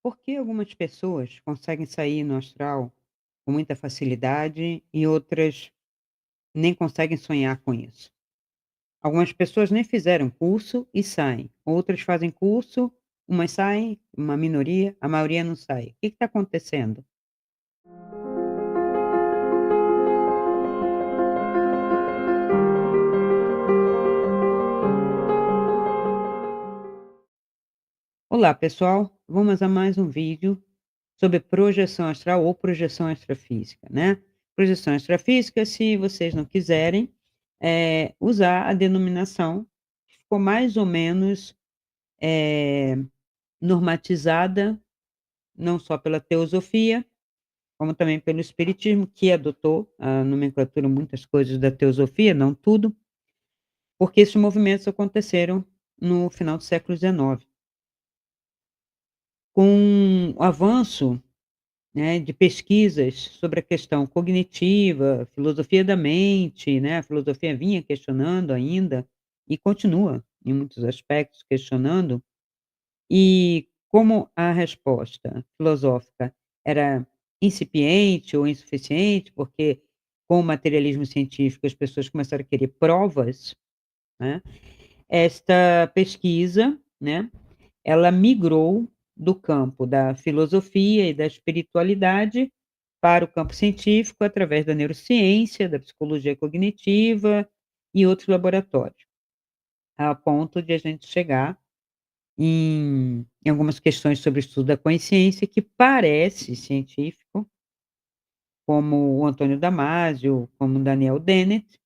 Por que algumas pessoas conseguem sair no astral com muita facilidade e outras nem conseguem sonhar com isso? Algumas pessoas nem fizeram curso e saem, outras fazem curso, umas saem, uma minoria, a maioria não sai. O que está acontecendo? Olá pessoal, vamos a mais um vídeo sobre projeção astral ou projeção extrafísica, né? Projeção extrafísica, se vocês não quiserem, usar a denominação que ficou mais ou menos eh, normatizada, não só pela teosofia, como também pelo espiritismo, que adotou a nomenclatura, muitas coisas da teosofia, não tudo, porque esses movimentos aconteceram no final do século XIX. Com o avanço, né, de pesquisas sobre a questão cognitiva, filosofia da mente, né, a filosofia vinha questionando ainda, e continua, em muitos aspectos, questionando. E como a resposta filosófica era incipiente ou insuficiente, porque com o materialismo científico as pessoas começaram a querer provas, né, esta pesquisa, né, ela migrou do campo da filosofia e da espiritualidade para o campo científico através da neurociência, da psicologia cognitiva e outros laboratórios, a ponto de a gente chegar em algumas questões sobre o estudo da consciência que parece científico, como o Antônio Damasio, como o Daniel Dennett,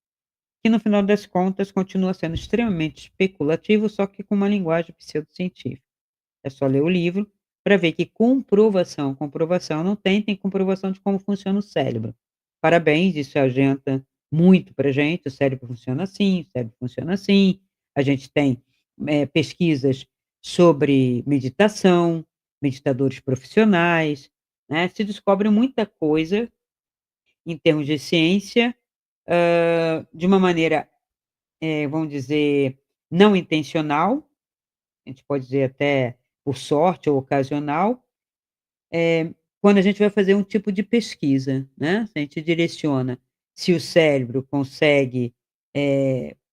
que no final das contas continua sendo extremamente especulativo, só que com uma linguagem pseudocientífica. É só ler o livro para ver que comprovação não tem comprovação de como funciona o cérebro. Parabéns, isso adianta muito para gente, o cérebro funciona assim, o cérebro funciona assim. A gente tem, pesquisas sobre meditação, meditadores profissionais, né, se descobre muita coisa em termos de ciência, de uma maneira, vamos dizer, não intencional, a gente pode dizer até por sorte ou ocasional, quando a gente vai fazer um tipo de pesquisa, né, se a gente direciona se o cérebro consegue,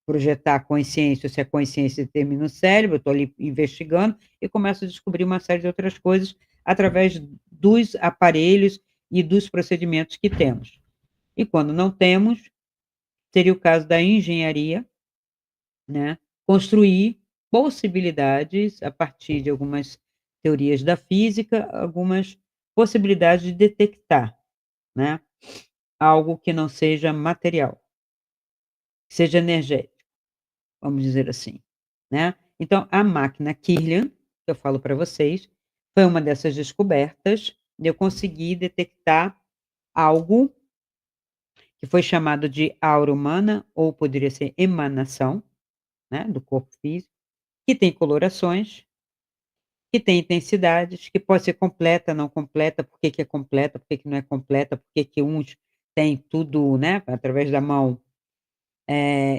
projetar a consciência ou se a consciência determina o cérebro, eu estou ali investigando e começo a descobrir uma série de outras coisas através dos aparelhos e dos procedimentos que temos. E quando não temos, seria o caso da engenharia, né, construir possibilidades a partir de algumas teorias da física, algumas possibilidades de detectar, né, algo que não seja material, que seja energético, vamos dizer assim, né. Então a máquina Kirlian, que eu falo para vocês, foi uma dessas descobertas, de eu conseguir detectar algo que foi chamado de aura humana, ou poderia ser emanação, né, do corpo físico, que tem colorações, que tem intensidades, que pode ser completa, não completa, por que que é completa, por que que não é completa, por que que uns têm tudo, né, através da mão,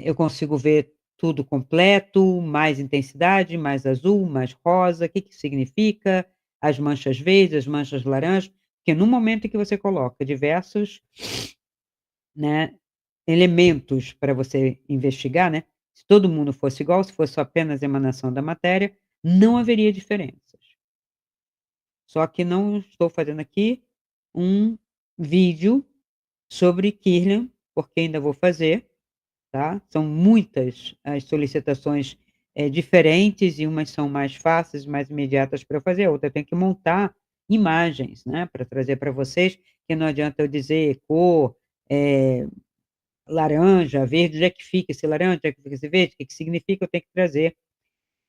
eu consigo ver tudo completo, mais intensidade, mais azul, mais rosa, o que que significa, as manchas verdes, as manchas laranjas, porque no momento em que você coloca diversos, né, elementos para você investigar, né, se todo mundo fosse igual, se fosse apenas emanação da matéria, não haveria diferenças. Só que não estou fazendo aqui um vídeo sobre Kirlian, porque ainda vou fazer, tá. São muitas as solicitações, diferentes e umas são mais fáceis, mais imediatas para eu fazer, a outra eu tenho que montar imagens, né, para trazer para vocês, que não adianta eu dizer cor, eh, laranja, verde, onde é que fica esse laranja, onde é que fica esse verde, o que que significa, eu tenho que trazer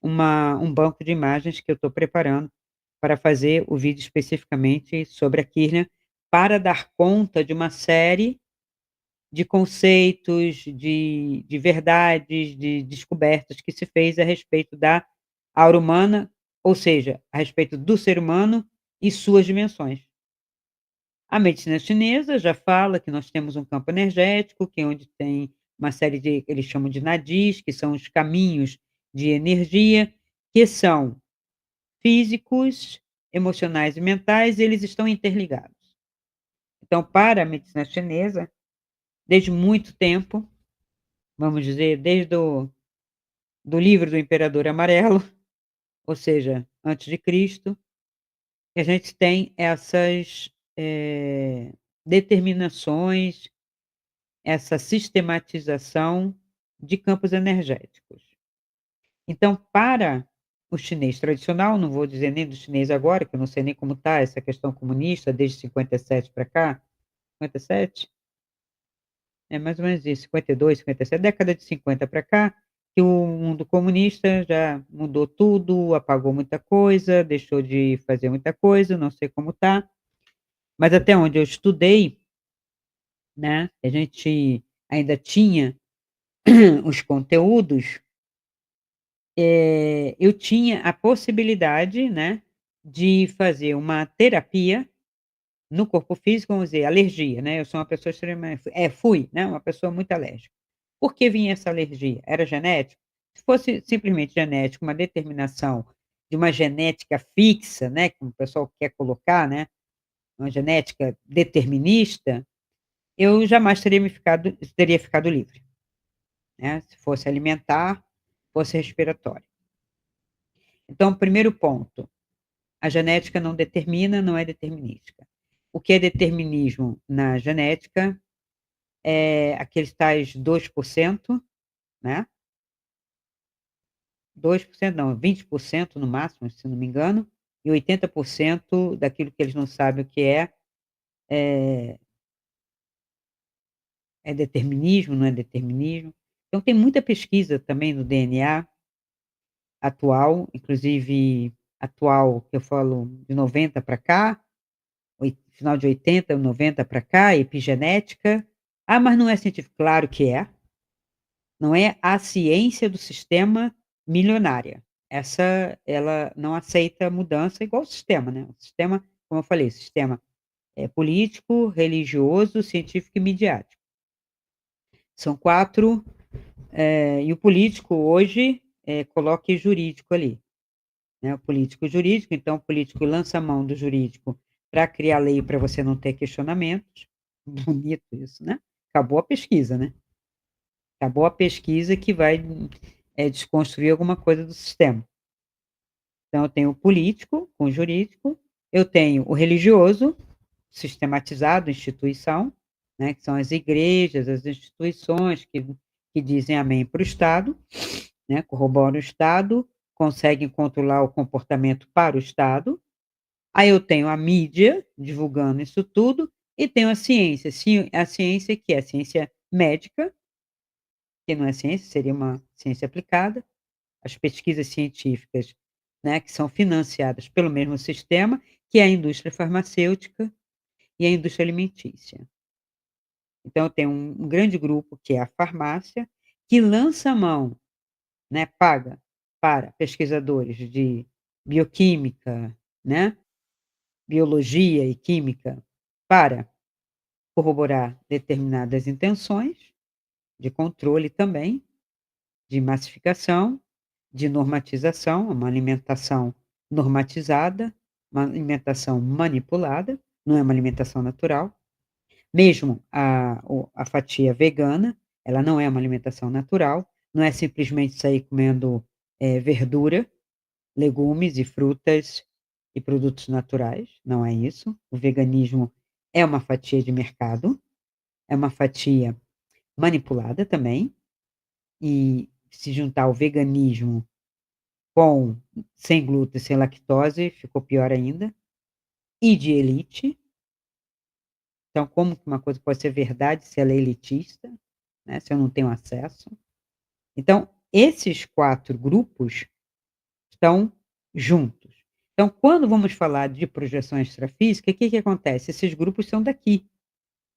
um banco de imagens que eu estou preparando para fazer o vídeo especificamente sobre a Kirlian, para dar conta de uma série de conceitos, de verdades, de descobertas que se fez a respeito da aura humana, ou seja, a respeito do ser humano e suas dimensões. A medicina chinesa já fala que nós temos um campo energético, que é onde tem uma série de eles chamam de nadis, que são os caminhos de energia, que são físicos, emocionais e mentais, eles estão interligados. Então, para a medicina chinesa, desde muito tempo, vamos dizer, desde do livro do Imperador Amarelo, ou seja, antes de Cristo, que a gente tem essas, determinações, essa sistematização de campos energéticos. Então, para o chinês tradicional, não vou dizer nem do chinês agora, que eu não sei nem como está essa questão comunista desde 57 para cá, 57? É mais ou menos isso, 52, 57, década de 50 para cá, que o mundo comunista já mudou tudo, apagou muita coisa, deixou de fazer muita coisa, não sei como está, mas até onde eu estudei, né, a gente ainda tinha os conteúdos, eu tinha a possibilidade, né, de fazer uma terapia no corpo físico, vamos dizer, alergia, né, eu sou uma pessoa extremamente fui, né, uma pessoa muito alérgica. Por que vinha essa alergia? Era genético? Se fosse simplesmente genético, uma determinação de uma genética fixa, né, como o pessoal quer colocar, né, uma genética determinista, eu jamais teria ficado livre, né, se fosse alimentar, fosse respiratório. Então, primeiro ponto, a genética não determina, não é determinística. O que é determinismo na genética é aqueles tais 2%, né, 2% não, 20% no máximo, se não me engano, e 80% daquilo que eles não sabem o que é determinismo, não é determinismo. Então tem muita pesquisa também no DNA atual, inclusive atual, que eu falo de 90 para cá, final de 80, 90 para cá, epigenética. Ah, mas não é científico. Claro que é. Não é a ciência do sistema milionária. Essa, ela não aceita mudança igual o sistema, né. O sistema, como eu falei, o sistema é político, religioso, científico e midiático. São 4, e o político hoje, coloque jurídico ali, né, o político jurídico, então o político lança a mão do jurídico para criar lei para você não ter questionamentos. Bonito isso, né. Acabou a pesquisa, né. Acabou a pesquisa que vai, desconstruir alguma coisa do sistema. Então eu tenho o político com o jurídico, eu tenho o religioso, sistematizado, instituição, né, que são as igrejas, as instituições que dizem amém para o Estado, né, corroboram o Estado, conseguem controlar o comportamento para o Estado. Aí eu tenho a mídia divulgando isso tudo e tenho a ciência, a ciência que é a ciência médica, que não é ciência, seria uma ciência aplicada, as pesquisas científicas, né, que são financiadas pelo mesmo sistema, que é a indústria farmacêutica e a indústria alimentícia. Então eu tenho um grande grupo, que é a farmácia, que lança a mão, né, paga para pesquisadores de bioquímica, né, biologia e química, para corroborar determinadas intenções, de controle também, de massificação, de normatização, uma alimentação normatizada, uma alimentação manipulada, não é uma alimentação natural. Mesmo a fatia vegana, ela não é uma alimentação natural, não é simplesmente sair comendo, verdura, legumes e frutas e produtos naturais, não é isso. O veganismo é uma fatia de mercado, é uma fatia manipulada também, e se juntar o veganismo com sem glúten, sem lactose, ficou pior ainda, e de elite. Então como que uma coisa pode ser verdade se ela é elitista, né, se eu não tenho acesso? Então, esses 4 grupos estão juntos. Então, quando vamos falar de projeção extrafísica, o que que acontece? Esses grupos são daqui,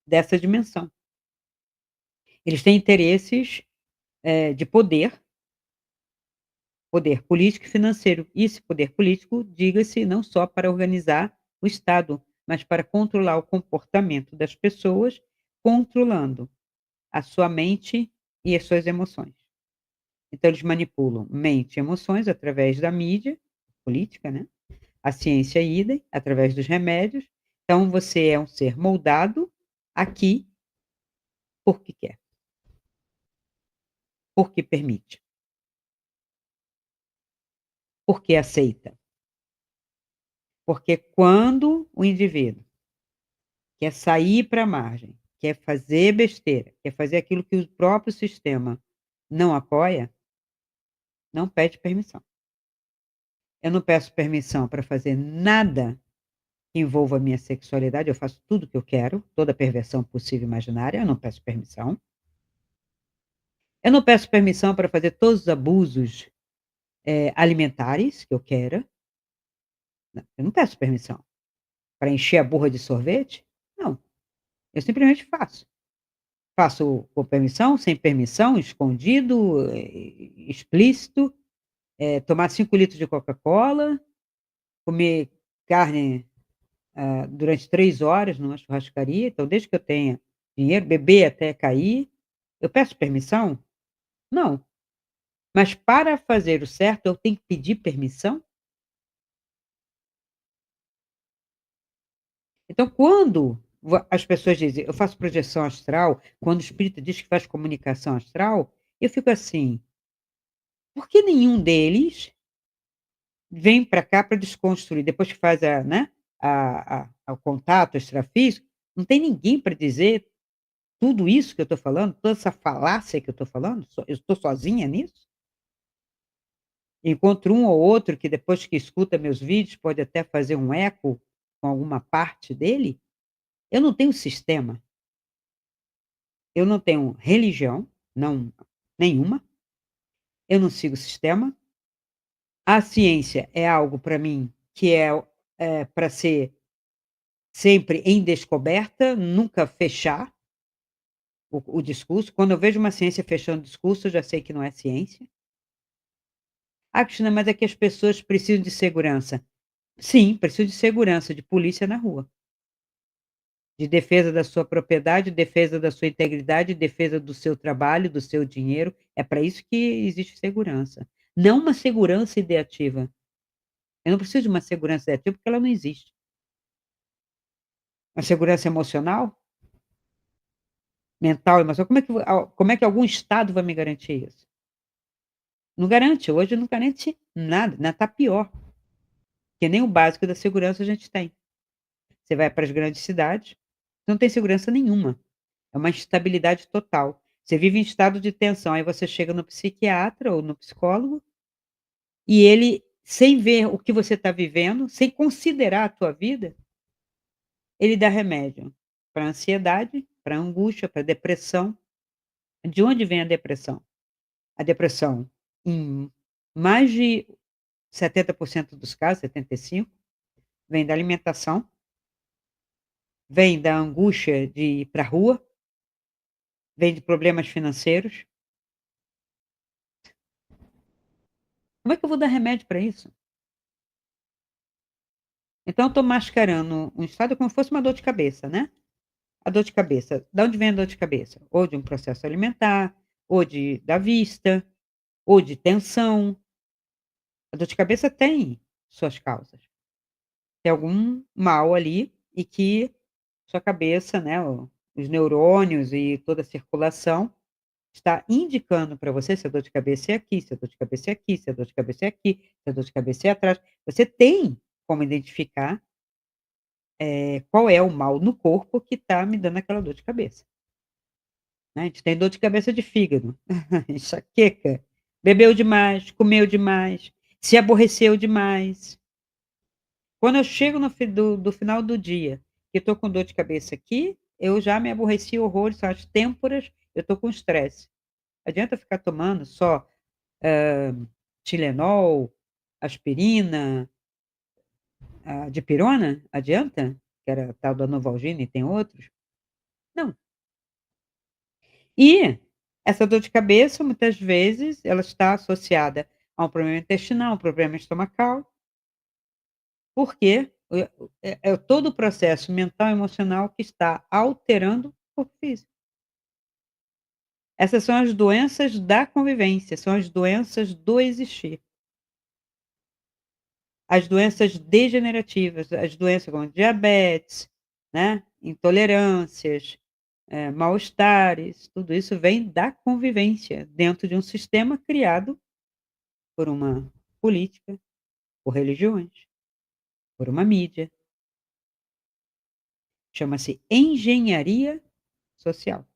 dessa dimensão. Eles têm interesses, de poder político e financeiro. E esse poder político, diga-se, não só para organizar o Estado, mas para controlar o comportamento das pessoas, controlando a sua mente e as suas emoções. Então eles manipulam mente e emoções através da mídia política, né, A ciência idem, através dos remédios. Então você é um ser moldado aqui porque quer, porque permite, porque aceita. Porque quando o indivíduo quer sair para a margem, quer fazer besteira, quer fazer aquilo que o próprio sistema não apoia, não pede permissão. Eu não peço permissão para fazer nada que envolva a minha sexualidade, eu faço tudo o que eu quero, toda perversão possível e imaginária, eu não peço permissão. Eu não peço permissão para fazer todos os abusos, alimentares que eu queira. Não, eu não peço permissão. Para encher a burra de sorvete? Não, eu simplesmente faço. Faço com permissão, sem permissão, escondido, explícito, tomar 5 litros de Coca-Cola, comer carne, durante 3 horas numa churrascaria, então desde que eu tenha dinheiro, beber até cair. Eu peço permissão? Não. Mas para fazer o certo eu tenho que pedir permissão? Então quando as pessoas dizem: "Eu faço projeção astral", quando o espírito diz que faz comunicação astral, eu fico assim: "Por que nenhum deles vem para cá para desconstruir?" Depois que faz a né, o contato extrafísico, não tem ninguém para dizer tudo isso que eu estou falando, toda essa falácia que eu estou falando, eu estou sozinha nisso? Encontro um ou outro que depois que escuta meus vídeos pode até fazer um eco com alguma parte dele. Eu não tenho sistema, eu não tenho religião, não nenhuma, eu não sigo sistema. A ciência é algo para mim que para ser sempre em descoberta, nunca fechar o discurso. Quando eu vejo uma ciência fechando o discurso, eu já sei que não é ciência. "Ah, Cristina, mas é que as pessoas precisam de segurança". Sim, precisam de segurança, de polícia na rua, de defesa da sua propriedade, defesa da sua integridade, defesa do seu trabalho, do seu dinheiro. É para isso que existe segurança, não uma segurança ideativa. Eu não preciso de uma segurança ideativa, porque ela não existe. Uma segurança emocional, mental, emocional, como é que algum estado vai me garantir isso? Não garante, hoje não garante nada, ainda está pior, porque nem o básico da segurança a gente tem. Você vai para as grandes cidades, você não tem segurança nenhuma, é uma instabilidade total. Você vive em estado de tensão, aí você chega no psiquiatra ou no psicólogo, e ele, sem ver o que você está vivendo, sem considerar a tua vida, ele dá remédio para ansiedade, para angústia, para depressão. De onde vem a depressão? A depressão, em mais de 70% dos casos, 75, vem da alimentação, vem da angústia de ir para a rua, vem de problemas financeiros. Como é que eu vou dar remédio para isso? Então eu estou mascarando um estado como se fosse uma dor de cabeça, né. A dor de cabeça, da onde vem a dor de cabeça? Ou de um processo alimentar, ou da vista, ou de tensão. A dor de cabeça tem suas causas. Tem algum mal ali e que sua cabeça, né, os neurônios e toda a circulação está indicando para você se a dor de cabeça é aqui, se a dor de cabeça é aqui, se a dor de cabeça é aqui, se a dor de cabeça é atrás. Você tem como identificar, qual é o mal no corpo que está me dando aquela dor de cabeça, né. A gente tem dor de cabeça de fígado, enxaqueca, bebeu demais, comeu demais, se aborreceu demais. Quando eu chego no final do dia, que eu tô com dor de cabeça aqui, eu já me aborreci horrores, são as têmporas, eu tô com estresse. Adianta ficar tomando só, Tilenol, aspirina, dipirona? Adianta? Que era a tal da Novalgina e tem outros? Não. E essa dor de cabeça, muitas vezes, ela está associada a um problema intestinal, um problema estomacal, porque é todo o processo mental e emocional que está alterando o corpo físico. Essas são as doenças da convivência, são as doenças do existir. as doenças degenerativas, as doenças como diabetes, né, intolerâncias, mal-estares, tudo isso vem da convivência dentro de um sistema criado por uma política, por religiões, por uma mídia. Chama-se engenharia social.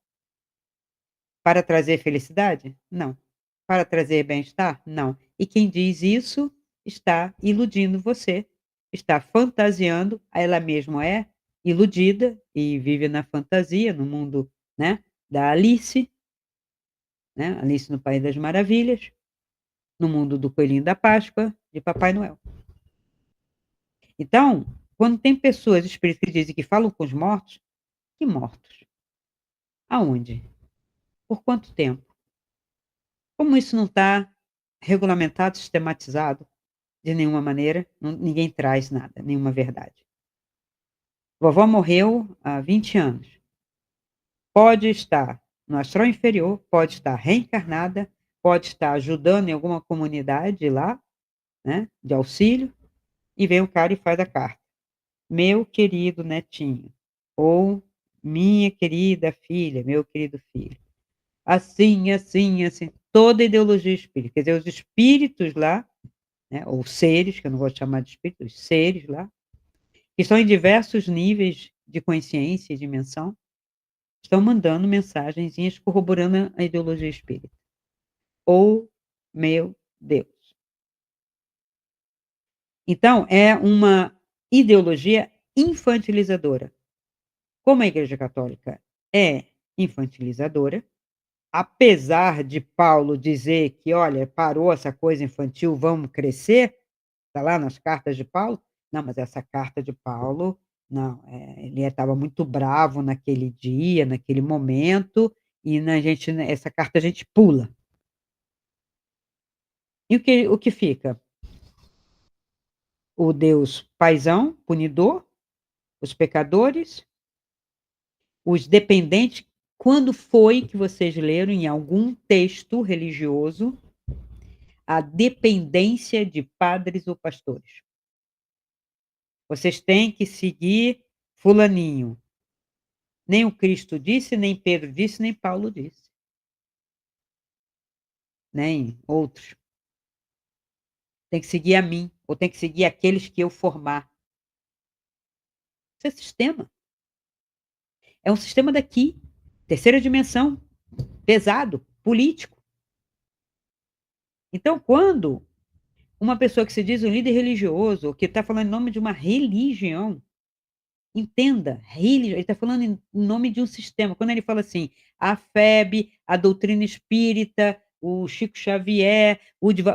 Para trazer felicidade? Não. Para trazer bem-estar? Não. E quem diz isso está iludindo você, está fantasiando, ela mesma é iludida e vive na fantasia, no mundo, né, da Alice, né, Alice no País das Maravilhas, no mundo do coelhinho da Páscoa, de Papai Noel. Então, quando tem pessoas espíritas que dizem que falam com os mortos, que mortos? Aonde? Por quanto tempo? Como isso não está regulamentado, sistematizado de nenhuma maneira, ninguém traz nada, nenhuma verdade. Vovó morreu há 20 anos. Pode estar no astral inferior, pode estar reencarnada, pode estar ajudando em alguma comunidade lá, né, de auxílio, e vem o cara e faz a carta. Meu querido netinho, ou minha querida filha, meu querido filho. Assim, assim, assim, toda ideologia espírita. Quer dizer, os espíritos lá, né, ou seres, que eu não vou chamar de espíritos, os seres lá, que estão em diversos níveis de consciência e dimensão, estão mandando mensagenzinhas corroborando a ideologia espírita. Oh, meu Deus! Então, é uma ideologia infantilizadora. Como a Igreja Católica é infantilizadora, apesar de Paulo dizer que, olha, parou essa coisa infantil, vamos crescer, está lá nas cartas de Paulo. Não, mas essa carta de Paulo, não, ele estava muito bravo naquele dia, naquele momento, e essa carta a gente pula. E o que fica? O Deus paizão, punidor, os pecadores, os dependentes. Quando foi que vocês leram em algum texto religioso a dependência de padres ou pastores? Vocês têm que seguir fulaninho. Nem o Cristo disse, nem Pedro disse, nem Paulo disse, nem outros. Tem que seguir a mim, ou tem que seguir aqueles que eu formar. Isso é sistema. É um sistema daqui, terceira dimensão, pesado, político. Então, quando uma pessoa que se diz um líder religioso, que está falando em nome de uma religião, entenda, ele está falando em nome de um sistema. Quando ele fala assim, a FEB, a doutrina espírita, o Chico Xavier,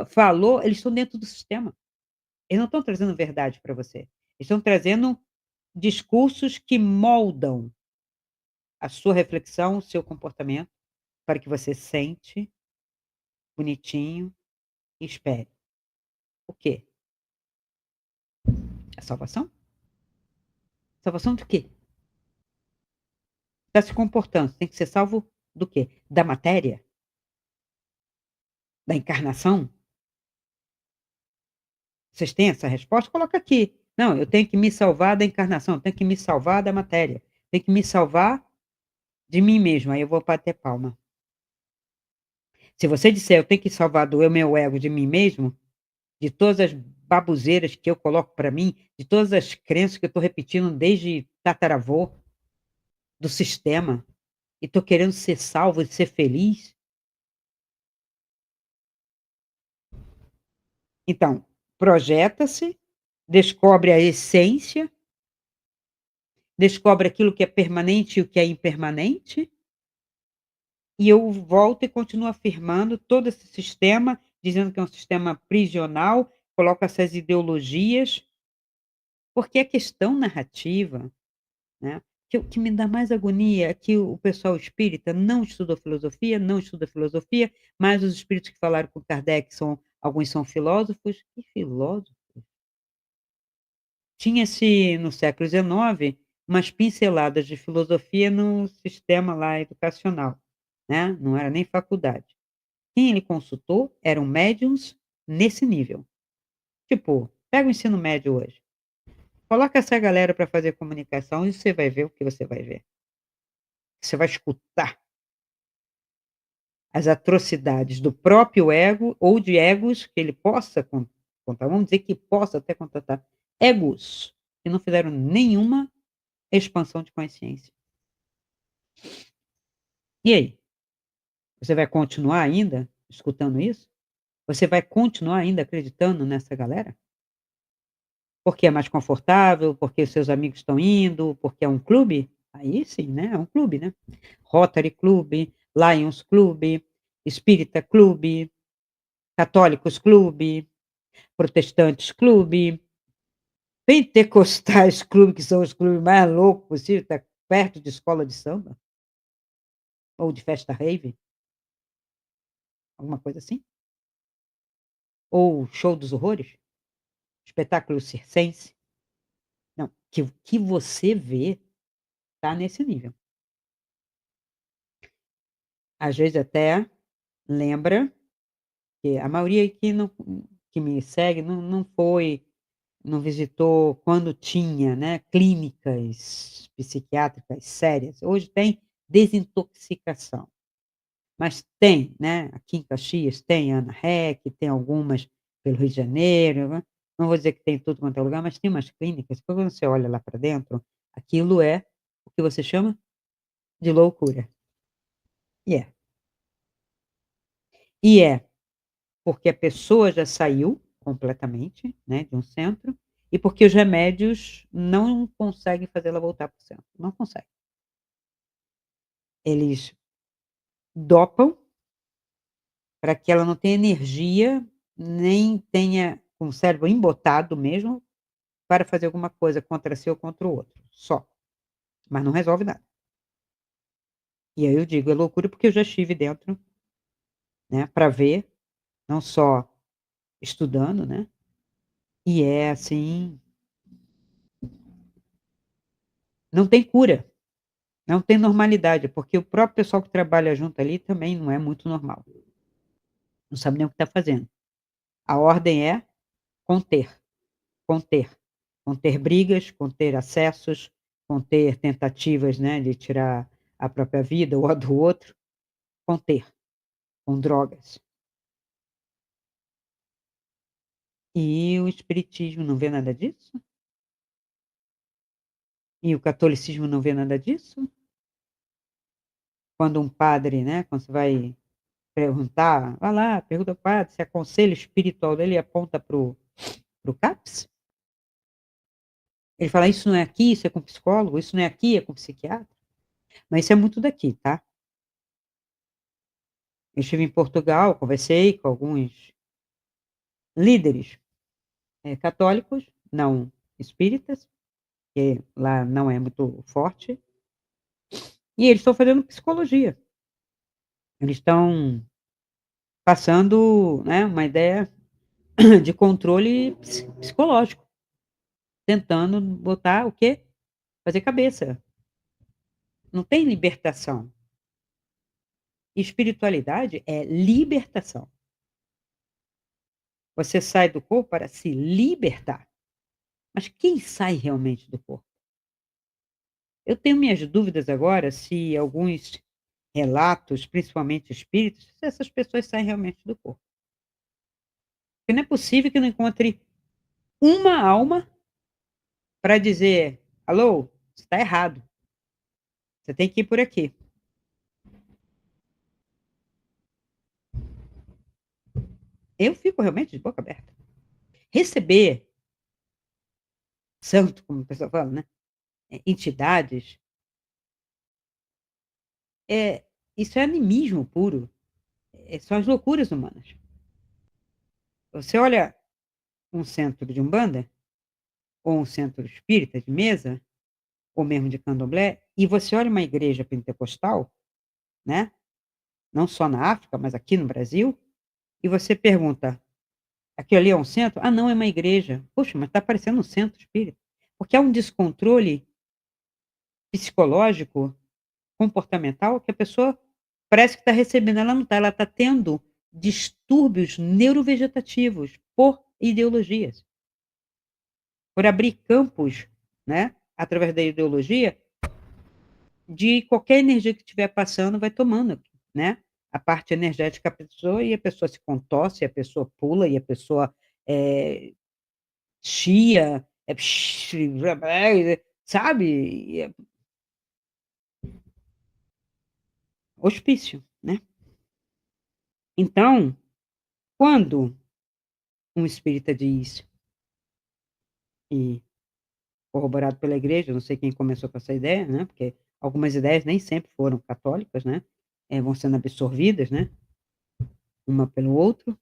falou, eles estão dentro do sistema. Eles não estão trazendo verdade para você. Eles estão trazendo discursos que moldam a sua reflexão, o seu comportamento, para que você sente bonitinho e espere. O quê? A salvação? Salvação do quê? Está se comportando, tem que ser salvo do quê? Da matéria? Da encarnação? Vocês têm essa resposta? Coloca aqui. Não, eu tenho que me salvar da encarnação, eu tenho que me salvar da matéria, tenho que me salvar de mim mesmo. Aí eu vou bater palma. Se você disser eu tenho que salvar do meu ego de mim mesmo, de todas as babuzeiras que eu coloco para mim, de todas as crenças que eu estou repetindo desde tataravô, do sistema, e estou querendo ser salvo e ser feliz. Então, projeta-se, descobre a essência, descobre aquilo que é permanente e o que é impermanente, e eu volto e continuo afirmando todo esse sistema, dizendo que é um sistema prisional, coloco essas ideologias, porque a questão narrativa, né, que o que me dá mais agonia é que o pessoal espírita não estudou filosofia, não estuda filosofia, mas os espíritos que falaram com Kardec alguns são filósofos. Que filósofos? Tinha-se no século XIX umas pinceladas de filosofia no sistema lá educacional, né, não era nem faculdade. Quem ele consultou eram médiuns nesse nível. Tipo, Pega o ensino médio hoje, coloca essa galera para fazer comunicação e você vai ver o que você vai ver. Você vai escutar as atrocidades do próprio ego ou de egos que ele possa contar, vamos dizer que possa até contratar egos que não fizeram nenhuma expansão de consciência. E aí? Você vai continuar ainda escutando isso? Você vai continuar ainda acreditando nessa galera? Porque é mais confortável, porque seus amigos estão indo, porque é um clube? Aí sim, né, é um clube, né. Rotary Club, Lions Club, Espírita Clube, Católicos Clube, Protestantes Clube, Pentecostais Clube, que são os clubes mais loucos possível, tá perto de escola de samba, ou de festa rave, alguma coisa assim. Ou show dos horrores, espetáculo circense. Não, que o que você vê tá nesse nível. Às vezes até lembra que a maioria que me segue não foi, não visitou quando tinha, né, clínicas psiquiátricas sérias. Hoje tem desintoxicação, mas tem, né, aqui em Caxias tem a Ana Rec, tem algumas pelo Rio de Janeiro, né. Não vou dizer que tem em tudo quanto é lugar, mas tem umas clínicas que quando você olha lá para dentro, aquilo é o que você chama de loucura. E é. E é. Porque a pessoa já saiu completamente, né, de um centro, e porque os remédios não conseguem fazê-la voltar para o centro, não consegue. Eles dopam para que ela não tenha energia, nem tenha com o cérebro embotado mesmo, para fazer alguma coisa contra si ou contra o outro, só, mas não resolve nada. E aí eu digo, é loucura, porque eu já estive dentro, né, para ver, não só estudando, né, e é assim, não tem cura. Não tem normalidade, porque o próprio pessoal que trabalha junto ali também não é muito normal. Não sabe nem o que está fazendo. A ordem é conter, conter, conter brigas, conter acessos, conter tentativas, né, de tirar a própria vida ou a do outro, conter, com drogas. E o espiritismo não vê nada disso? E o catolicismo não vê nada disso? Quando um padre, né, quando você vai perguntar, vai lá, pergunta ao padre se é conselho espiritual dele, aponta para o CAPS? Ele fala: "Isso não é aqui, isso é com psicólogo, isso não é aqui, é com psiquiatra". Mas isso é muito daqui, tá. Eu estive em Portugal, conversei com alguns líderes, católicos, não espíritas, que lá não é muito forte, e eles estão fazendo psicologia. Eles estão passando, né, uma ideia de controle psicológico, tentando botar o quê? Fazer cabeça. Não tem libertação. Espiritualidade é libertação. Você sai do corpo para se libertar. Mas quem sai realmente do corpo? Eu tenho minhas dúvidas agora se alguns relatos, principalmente espíritos, se essas pessoas saem realmente do corpo. Porque não é possível que não encontre uma alma para dizer: "Alô, você está errado, você tem que ir por aqui". Eu fico realmente de boca aberta. Receber santo, como o pessoal fala, né, entidades, é isso é animismo puro, são as loucuras humanas. Você olha um centro de umbanda, ou um centro espírita de mesa, ou mesmo de candomblé, e você olha uma igreja pentecostal, né, não só na África, mas aqui no Brasil, e você pergunta: "Aquilo ali é um centro?", "Ah, não, é uma igreja". "Poxa, mas está parecendo um centro espírita". Porque há um descontrole psicológico, comportamental, que a pessoa parece que está recebendo, ela não está, ela está tendo distúrbios neurovegetativos por ideologias. por abrir campos, né, através da ideologia, de qualquer energia que estiver passando vai tomando, né, a parte energética da pessoa e a pessoa se contorce, a pessoa pula e a pessoa, eh, chia, sabe, e é hospício, né. Então, quando um espírita diz, e corroborado pela igreja, não sei quem começou com essa ideia, né, porque algumas ideias nem sempre foram católicas, né, vão sendo absorvidas, né, uma pelo outro.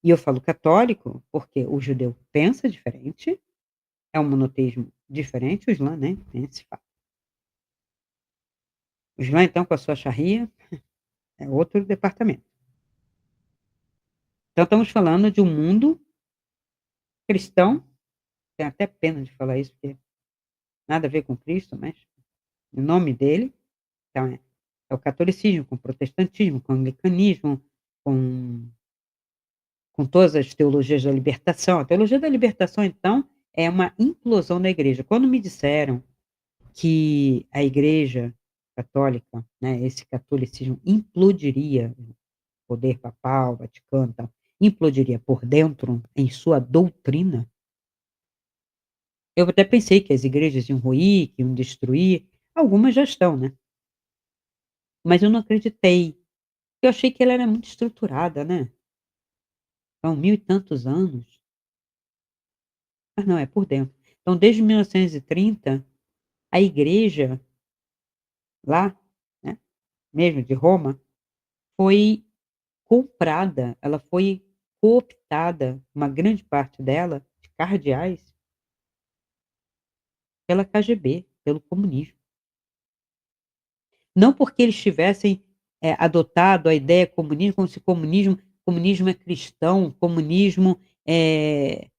E eu falo católico, porque o judeu pensa diferente, é um monoteísmo diferente, o Islã, né, tem esse fato. O Islã, então, com a sua Sharia, é outro departamento. Então estamos falando de um mundo cristão, tenho até pena de falar isso, porque nada a ver com Cristo, mas o nome dele, então é o catolicismo, com o protestantismo, com o anglicanismo, com todas as teologias da libertação. A teologia da libertação, então, é uma implosão da igreja. Quando me disseram que a igreja católica, né, esse catolicismo implodiria, o poder papal, Vaticano, tal, implodiria por dentro em sua doutrina, eu até pensei que as igrejas iam ruir, que iam destruir, algumas já estão, né, mas eu não acreditei, eu achei que ela era muito estruturada, né, são 1000 e tantos anos, mas não, é por dentro. Então desde 1930, a igreja lá, né, mesmo de Roma, foi comprada, ela foi cooptada, uma grande parte dela, de cardeais, pela KGB, pelo comunismo. Não porque eles tivessem, adotado a ideia comunista como se comunismo é cristão, comunismo é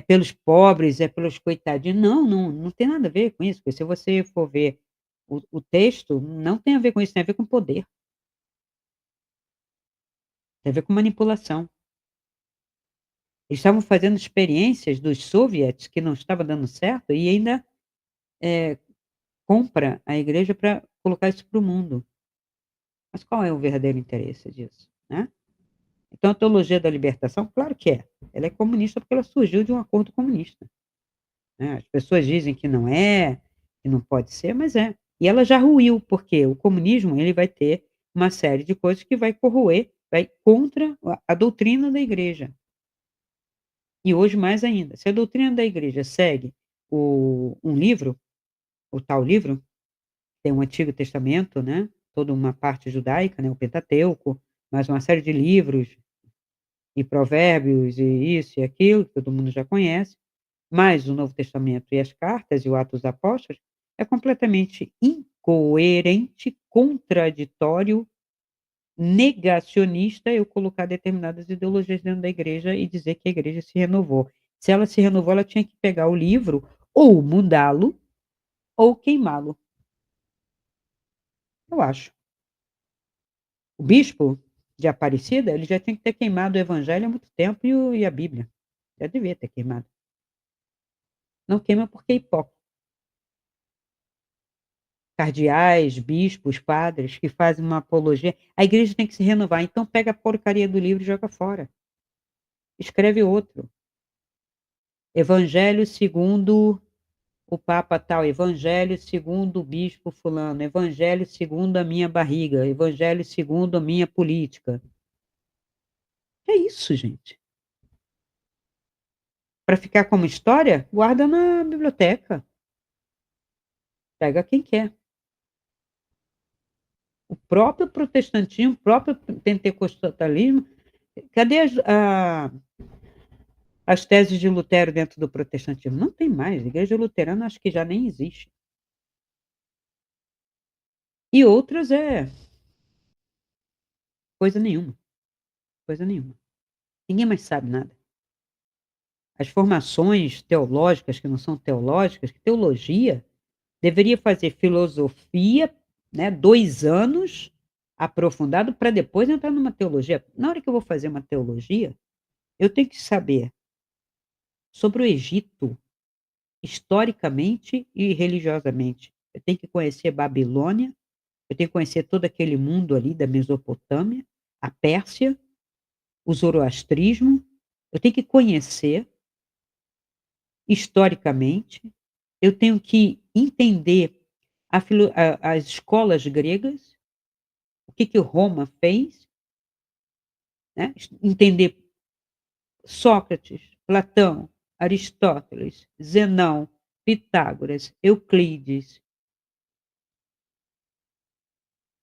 pelos pobres, é pelos coitadinhos. Não, não tem nada a ver com isso, porque se você for ver o texto, não tem a ver com isso, tem a ver com poder, tem a ver com manipulação. Eles estavam fazendo experiências dos soviets que não estava dando certo e ainda, eh, compra a igreja para colocar isso para o mundo. Mas qual é o verdadeiro interesse disso, né? Então a teologia da libertação, claro que é. Ela é comunista porque ela surgiu de um acordo comunista, né. As pessoas dizem que não é, que não pode ser, mas é. E ela já ruiu, porque o comunismo ele vai ter uma série de coisas que vai corroer, vai contra a doutrina da igreja. E hoje mais ainda, se a doutrina da igreja segue um livro, o tal livro, tem o Antigo Testamento, né, toda uma parte judaica, né, o Pentateuco, mais uma série de livros, e Provérbios, e isso e aquilo, que todo mundo já conhece, mais o Novo Testamento e as cartas e o Atos dos Apóstolos, é completamente incoerente, contraditório, negacionista eu colocar determinadas ideologias dentro da igreja e dizer que a igreja se renovou. Se ela se renovou, ela tinha que pegar o livro, ou mudá-lo, ou queimá-lo, eu acho. O bispo de Aparecida, ele já tinha que ter queimado o evangelho há muito tempo e a Bíblia. Já devia ter queimado. Não queima porque é hipócrita. Cardeais, bispos, padres que fazem uma apologia, a igreja tem que se renovar, então pega a porcaria do livro e joga fora. Escreve outro. Evangelho segundo o papa tal, evangelho segundo o bispo fulano, evangelho segundo a minha barriga, evangelho segundo a minha política. É isso, gente. Para ficar como história, guarda na biblioteca, pega quem quer. O próprio protestantismo, o próprio pentecostalismo, cadê as teses de Lutero dentro do protestantismo? Não tem mais, a igreja luterana acho que já nem existe. E outras coisa nenhuma, coisa nenhuma. Ninguém mais sabe nada. As formações teológicas que não são teológicas, que teologia deveria fazer filosofia, né, 2 anos aprofundado para depois entrar numa teologia. Na hora que eu vou fazer uma teologia, eu tenho que saber sobre o Egito, historicamente e religiosamente. Eu tenho que conhecer Babilônia, eu tenho que conhecer todo aquele mundo ali da Mesopotâmia, a Pérsia, o zoroastrismo, eu tenho que conhecer historicamente, eu tenho que entender as escolas gregas, o que que Roma fez, né, entender Sócrates, Platão, Aristóteles, Zenão, Pitágoras, Euclides,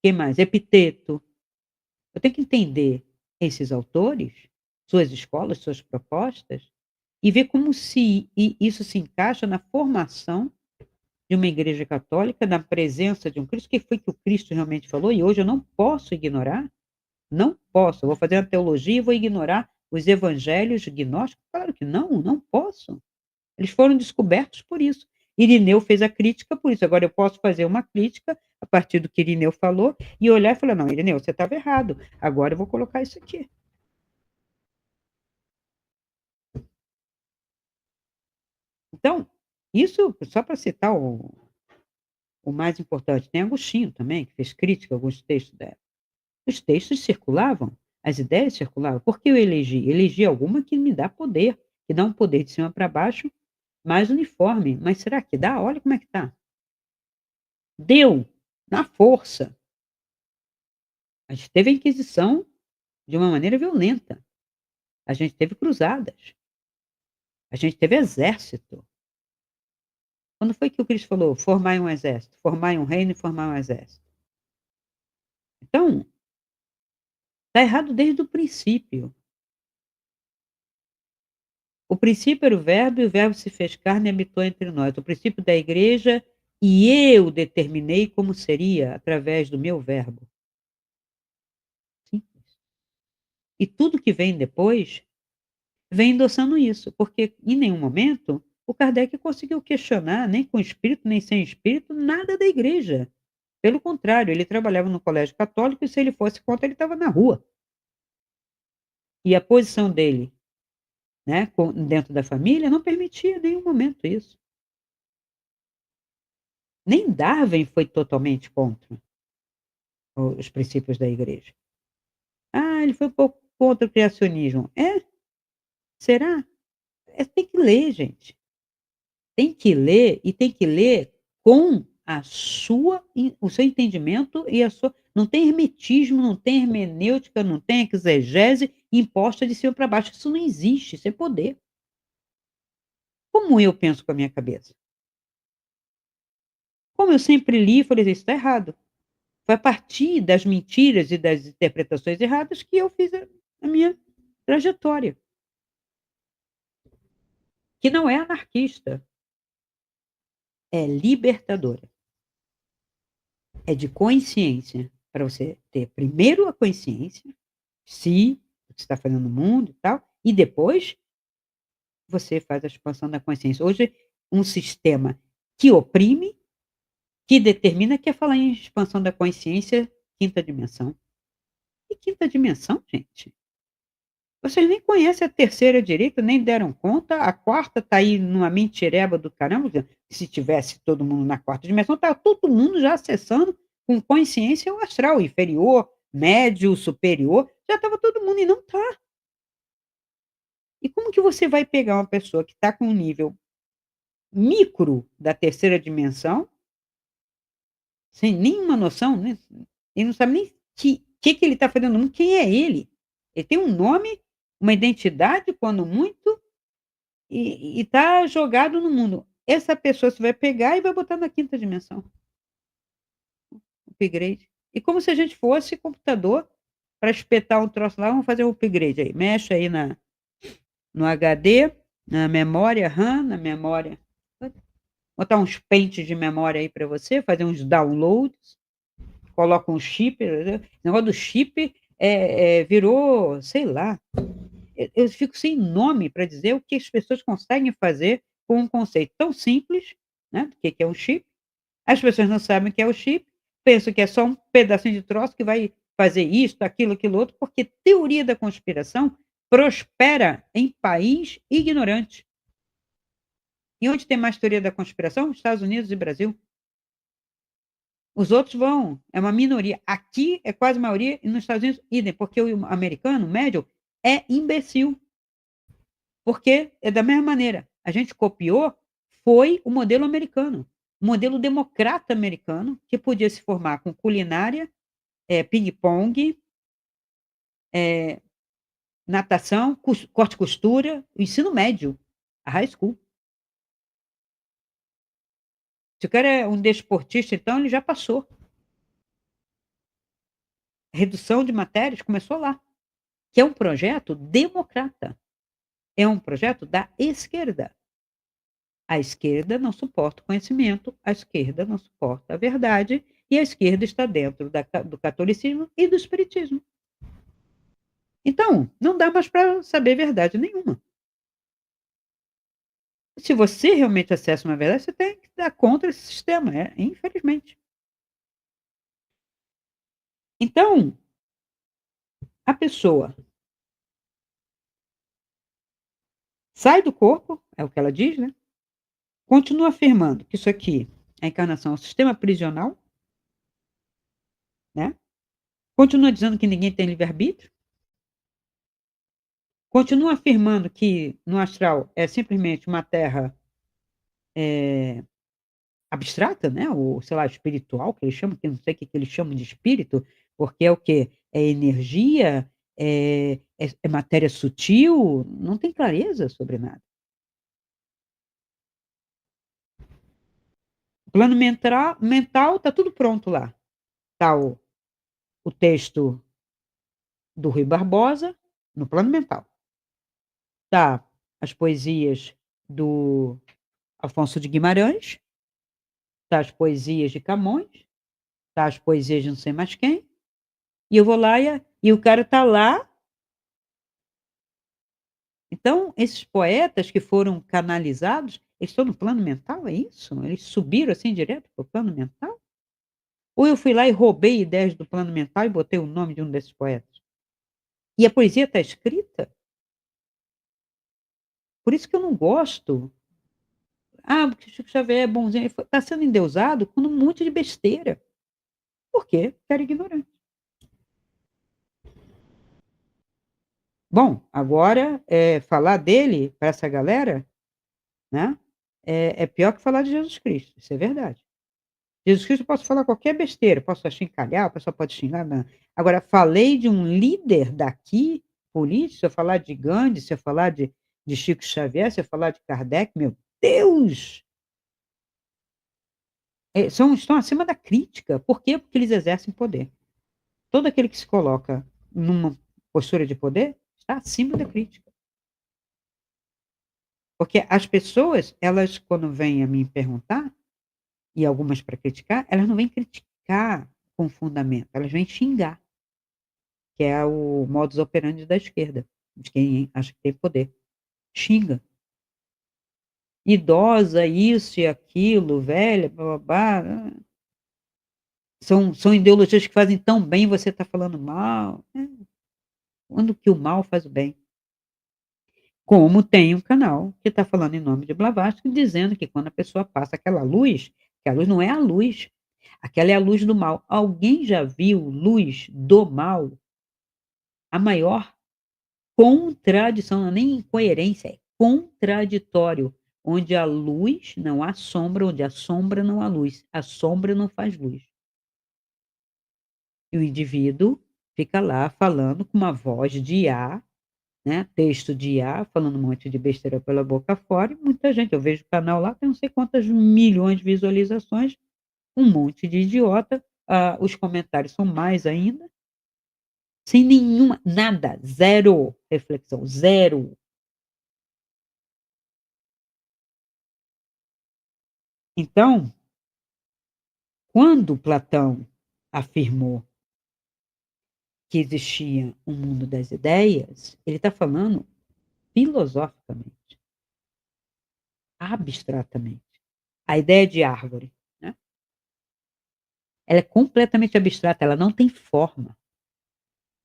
quem mais? Epiteto. Eu tenho que entender esses autores, suas escolas, suas propostas, e ver como se isso se encaixa na formação de uma igreja católica, na presença de um Cristo, que foi que o Cristo realmente falou, e hoje eu não posso ignorar, não posso. Eu vou fazer uma teologia e vou ignorar os evangelhos gnósticos? Claro que não, não posso. Eles foram descobertos por isso. Irineu fez a crítica por isso. Agora eu posso fazer uma crítica a partir do que Irineu falou e olhar e falar: não, Irineu, você estava errado. Agora eu vou colocar isso aqui. Então, isso só para citar o mais importante. Tem Agostinho também, que fez crítica a alguns textos dela. Os textos circulavam, as ideias circulavam. Por que eu elegi? Elegi alguma que me dá poder, que dá um poder de cima para baixo mais uniforme. Mas será que dá? Olha como é que está. Deu, na força. A gente teve a Inquisição de uma maneira violenta. A gente teve cruzadas. A gente teve exército. Quando foi que o Cristo falou: "Formai um exército, formai um reino e formai um exército"? Então, está errado desde o princípio. O princípio era o verbo e o verbo se fez carne e habitou entre nós. O princípio da igreja, e eu determinei como seria através do meu verbo. Simples. E tudo que vem depois vem endossando isso, porque em nenhum momento o Kardec conseguiu questionar, nem com espírito, nem sem espírito, nada da igreja. Pelo contrário, ele trabalhava no colégio católico e se ele fosse contra, ele estava na rua. E a posição dele, né, dentro da família não permitia em nenhum momento isso. Nem Darwin foi totalmente contra os princípios da igreja. Ah, ele foi um pouco contra o criacionismo. É? Será? Tem que ler, gente. Tem que ler e tem que ler com o seu entendimento e a sua, não tem hermetismo, não tem hermenêutica, não tem exegese imposta de cima para baixo, isso não existe, isso é poder. Como eu penso com a minha cabeça? Como eu sempre li e falei: "Isso está errado". Foi a partir das mentiras e das interpretações erradas que eu fiz a minha trajetória, que não é anarquista, é libertadora. É de consciência, para você ter primeiro a consciência, se o que você está fazendo no mundo e tal, e depois você faz a expansão da consciência. Hoje, um sistema que oprime, que determina, quer falar em expansão da consciência, quinta dimensão. E quinta dimensão, gente? Vocês nem conhecem a terceira direita, nem deram conta, a quarta está aí numa mentireba do caramba, se tivesse todo mundo na quarta dimensão, estava todo mundo já acessando com consciência o astral inferior, médio, superior, já estava todo mundo e não está. E como que você vai pegar uma pessoa que está com um nível micro da terceira dimensão, sem nenhuma noção, né, ele não sabe nem que ele está fazendo no mundo, quem é ele? Ele tem um nome, uma identidade, quando muito. E está jogado no mundo. Essa pessoa você vai pegar e vai botar na quinta dimensão, upgrade. E como se a gente fosse computador para espetar um troço lá, vamos fazer um upgrade aí. Mexe aí no HD, na memória RAM, na memória. Botar uns pentes de memória aí para você, fazer uns downloads, coloca um chip. O negócio do chip virou, sei lá, eu fico sem nome para dizer o que as pessoas conseguem fazer com um conceito tão simples, né, do que é um chip. As pessoas não sabem o que é o chip, pensam que é só um pedacinho de troço que vai fazer isso, aquilo, aquilo outro, porque teoria da conspiração prospera em país ignorante. E onde tem mais teoria da conspiração? Estados Unidos e Brasil. Os outros vão, é uma minoria. Aqui é quase maioria, e nos Estados Unidos, idem, porque o americano, o médio, é imbecil. Porque é da mesma maneira. A gente copiou, foi o modelo americano. O modelo democrata americano, que podia se formar com culinária, ping-pong, natação, corte e costura, o ensino médio, a high school. Se o cara é um desportista, então ele já passou. Redução de matérias começou lá, que é um projeto democrata. É um projeto da esquerda. A esquerda não suporta o conhecimento, a esquerda não suporta a verdade, e a esquerda está dentro do catolicismo e do espiritismo. Então, não dá mais para saber verdade nenhuma. Se você realmente acessa uma verdade, você tem que dar contra esse sistema, infelizmente. Então, a pessoa sai do corpo, é o que ela diz, né? Continua afirmando que isso aqui, a encarnação, é um sistema prisional, né? Continua dizendo que ninguém tem livre-arbítrio. Continua afirmando que no astral é simplesmente uma terra abstrata, né? Ou, sei lá, espiritual, que eles chamam, que eu não sei o que eles chamam de espírito, porque é o quê? É energia, é matéria sutil, não tem clareza sobre nada. O plano mental está tudo pronto lá. Está o texto do Rui Barbosa, no plano mental. Tá as poesias do Afonso de Guimarães, tá as poesias de Camões, tá as poesias de não sei mais quem, e eu vou lá e o cara tá lá. Então, esses poetas que foram canalizados, eles estão no plano mental, é isso? Eles subiram assim direto para o plano mental? Ou eu fui lá e roubei ideias do plano mental e botei o nome de um desses poetas? E a poesia está escrita? Por isso que eu não gosto. Ah, porque Chico Xavier é bonzinho. Ele está sendo endeusado com um monte de besteira. Por quê? Porque era ignorante. Bom, agora, falar dele para essa galera, né, é pior que falar de Jesus Cristo, isso é verdade. Jesus Cristo eu posso falar qualquer besteira, posso achincalhar, a pessoa pode xingar, não. Agora, falei de um líder daqui, político, se eu falar de Gandhi, se eu falar de Chico Xavier, se eu falar de Kardec, meu Deus! Estão acima da crítica. Por quê? Porque eles exercem poder. Todo aquele que se coloca numa postura de poder está acima da crítica. Porque as pessoas, elas, quando vêm a me perguntar, e algumas para criticar, elas não vêm criticar com fundamento, elas vêm xingar, que é o modus operandi da esquerda, de quem acha que tem poder. Xinga. Idosa, isso e aquilo, velha, babá. São ideologias que fazem tão bem, você está falando mal. Quando que o mal faz o bem? Como tem um canal que está falando em nome de Blavatsky, dizendo que quando a pessoa passa aquela luz, que a luz não é a luz, aquela é a luz do mal. Alguém já viu luz do mal? A maior contradição, não é nem incoerência, é contraditório. Onde há luz, não há sombra, onde há sombra, não há luz. A sombra não faz luz. E o indivíduo fica lá falando com uma voz de IA, né, texto de IA, falando um monte de besteira pela boca fora, e muita gente, eu vejo o canal lá, tem não sei quantas milhões de visualizações, um monte de idiota, os comentários são mais ainda, sem nenhuma, nada, zero reflexão, zero. Então, quando Platão afirmou que existia um mundo das ideias, ele está falando filosoficamente, abstratamente. A ideia de árvore, né? Ela é completamente abstrata, ela não tem forma.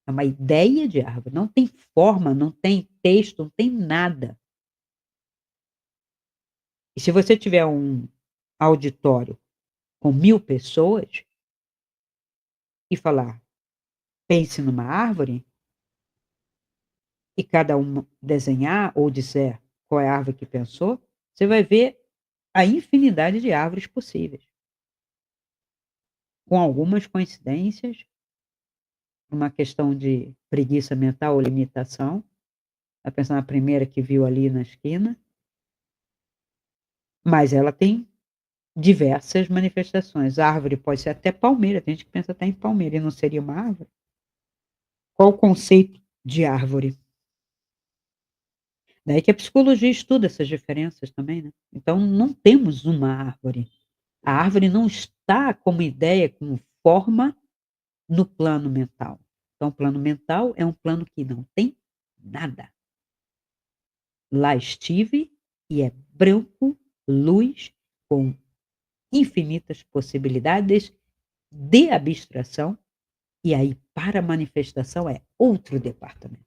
É uma ideia de árvore, não tem forma, não tem texto, não tem nada. E se você tiver um auditório com 1000 pessoas e falar: "Pense numa árvore", e cada um desenhar ou disser qual é a árvore que pensou, você vai ver a infinidade de árvores possíveis, com algumas coincidências, uma questão de preguiça mental ou limitação, vai pensar na primeira que viu ali na esquina, mas ela tem diversas manifestações. A árvore pode ser até palmeira, tem gente que pensa até em palmeira e não seria uma árvore. Qual o conceito de árvore? Daí que a psicologia estuda essas diferenças também, né. Então não temos uma árvore. A árvore não está como ideia, como forma no plano mental. Então o plano mental é um plano que não tem nada. Lá estive e é branco, luz, com infinitas possibilidades de abstração, e aí para a manifestação é outro departamento.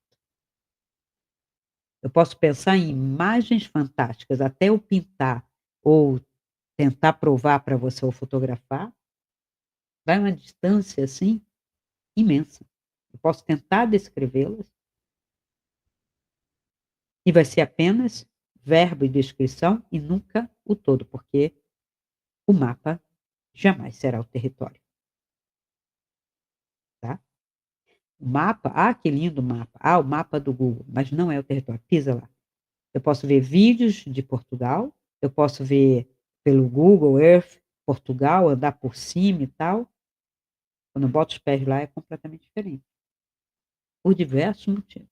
Eu posso pensar em imagens fantásticas, até eu pintar ou tentar provar para você ou fotografar, vai uma distância, assim, imensa. Eu posso tentar descrevê-las e vai ser apenas verbo e descrição e nunca o todo, porque o mapa jamais será o território, tá. O mapa, ah, que lindo mapa. Ah, o mapa do Google, mas não é o território, pisa lá. Eu posso ver vídeos de Portugal, eu posso ver pelo Google Earth Portugal, andar por cima e tal. Quando eu boto os pés lá é completamente diferente, por diversos motivos.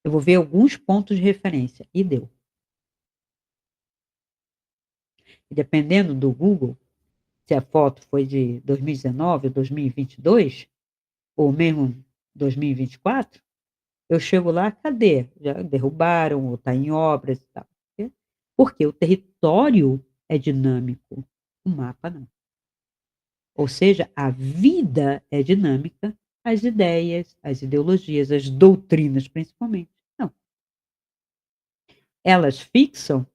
Eu vou ver alguns pontos de referência e deu. E dependendo do Google, se a foto foi de 2019 ou 2022, ou mesmo 2024, eu chego lá, cadê? Já derrubaram ou está em obras e tal. Por quê? Porque o território é dinâmico, o mapa não. Ou seja, a vida é dinâmica, as ideias, as ideologias, as doutrinas principalmente, não. Elas fixam,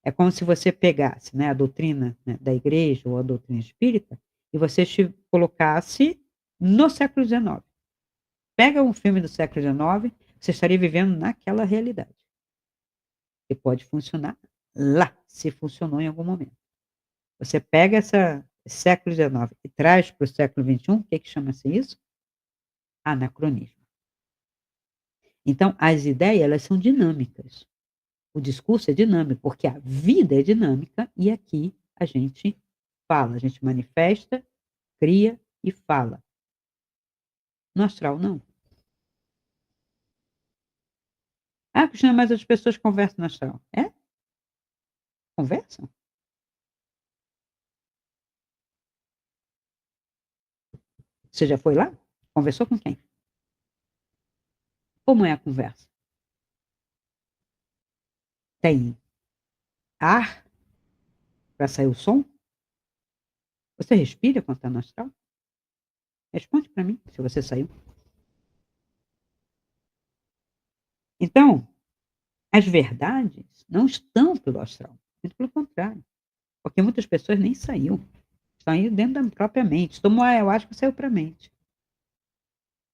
é como se você pegasse, né, a doutrina, né, da igreja ou a doutrina espírita, e você te colocasse no século XIX. Pega um filme do século XIX, você estaria vivendo naquela realidade. E pode funcionar lá, se funcionou em algum momento. Você pega essa século XIX e traz para o século XXI, o que que chama-se isso? Anacronismo. Então, as ideias, elas são dinâmicas. O discurso é dinâmico, porque a vida é dinâmica e aqui a gente fala, a gente manifesta, cria e fala. No astral, não. "Ah, Cristina, mas as pessoas conversam no astral". É? Conversam? Você já foi lá? Conversou com quem? Como é a conversa? Tem ar para sair o som? Você respira quando está no astral? Responde para mim, se você saiu. Então, as verdades não estão pelo astral, muito pelo contrário, porque muitas pessoas nem saiu, estão aí dentro da própria mente. Tomou ayahuasca, saiu para a mente.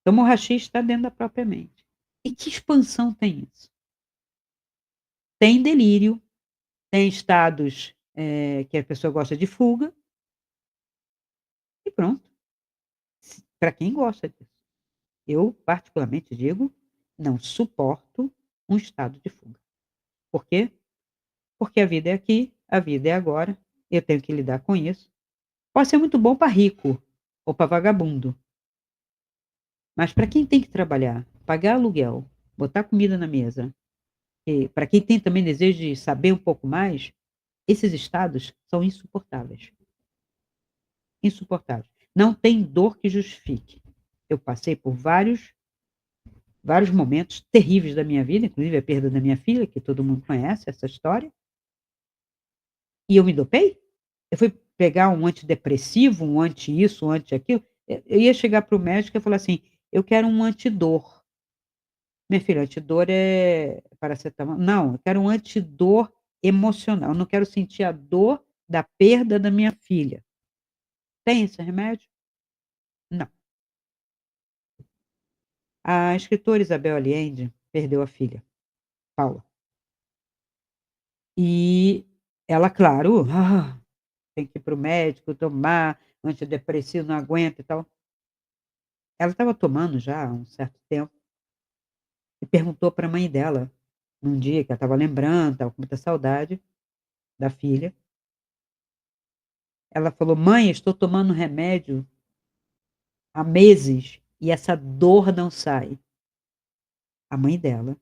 Tomou haxixe, está dentro da própria mente. E que expansão tem isso? Tem delírio, tem estados, que a pessoa gosta de fuga e pronto. Para quem gosta disso. Eu particularmente digo, não suporto um estado de fuga. Por quê? Porque a vida é aqui, a vida é agora, eu tenho que lidar com isso. Pode ser muito bom para rico ou para vagabundo, mas para quem tem que trabalhar, pagar aluguel, botar comida na mesa, e para quem tem também desejo de saber um pouco mais, esses estados são insuportáveis. Insuportáveis. Não tem dor que justifique. Eu passei por vários momentos terríveis da minha vida, inclusive a perda da minha filha, que todo mundo conhece essa história, e eu me dopei? Eu fui pegar um antidepressivo, um anti isso, um anti aquilo, eu ia chegar para o médico e falar assim: "Eu quero um antidor". Minha filha, antidor é paracetamol. Não, eu quero um antidor emocional. Eu não quero sentir a dor da perda da minha filha. Tem esse remédio? Não. A escritora Isabel Allende perdeu a filha, Paula. E ela, claro, tem que ir para o médico, tomar antidepressivo, não aguenta e tal. Ela estava tomando já há um certo tempo e perguntou para a mãe dela, num dia que ela estava lembrando, estava com muita saudade da filha. Ela falou: "Mãe, estou tomando remédio há meses e essa dor não sai". A mãe dela,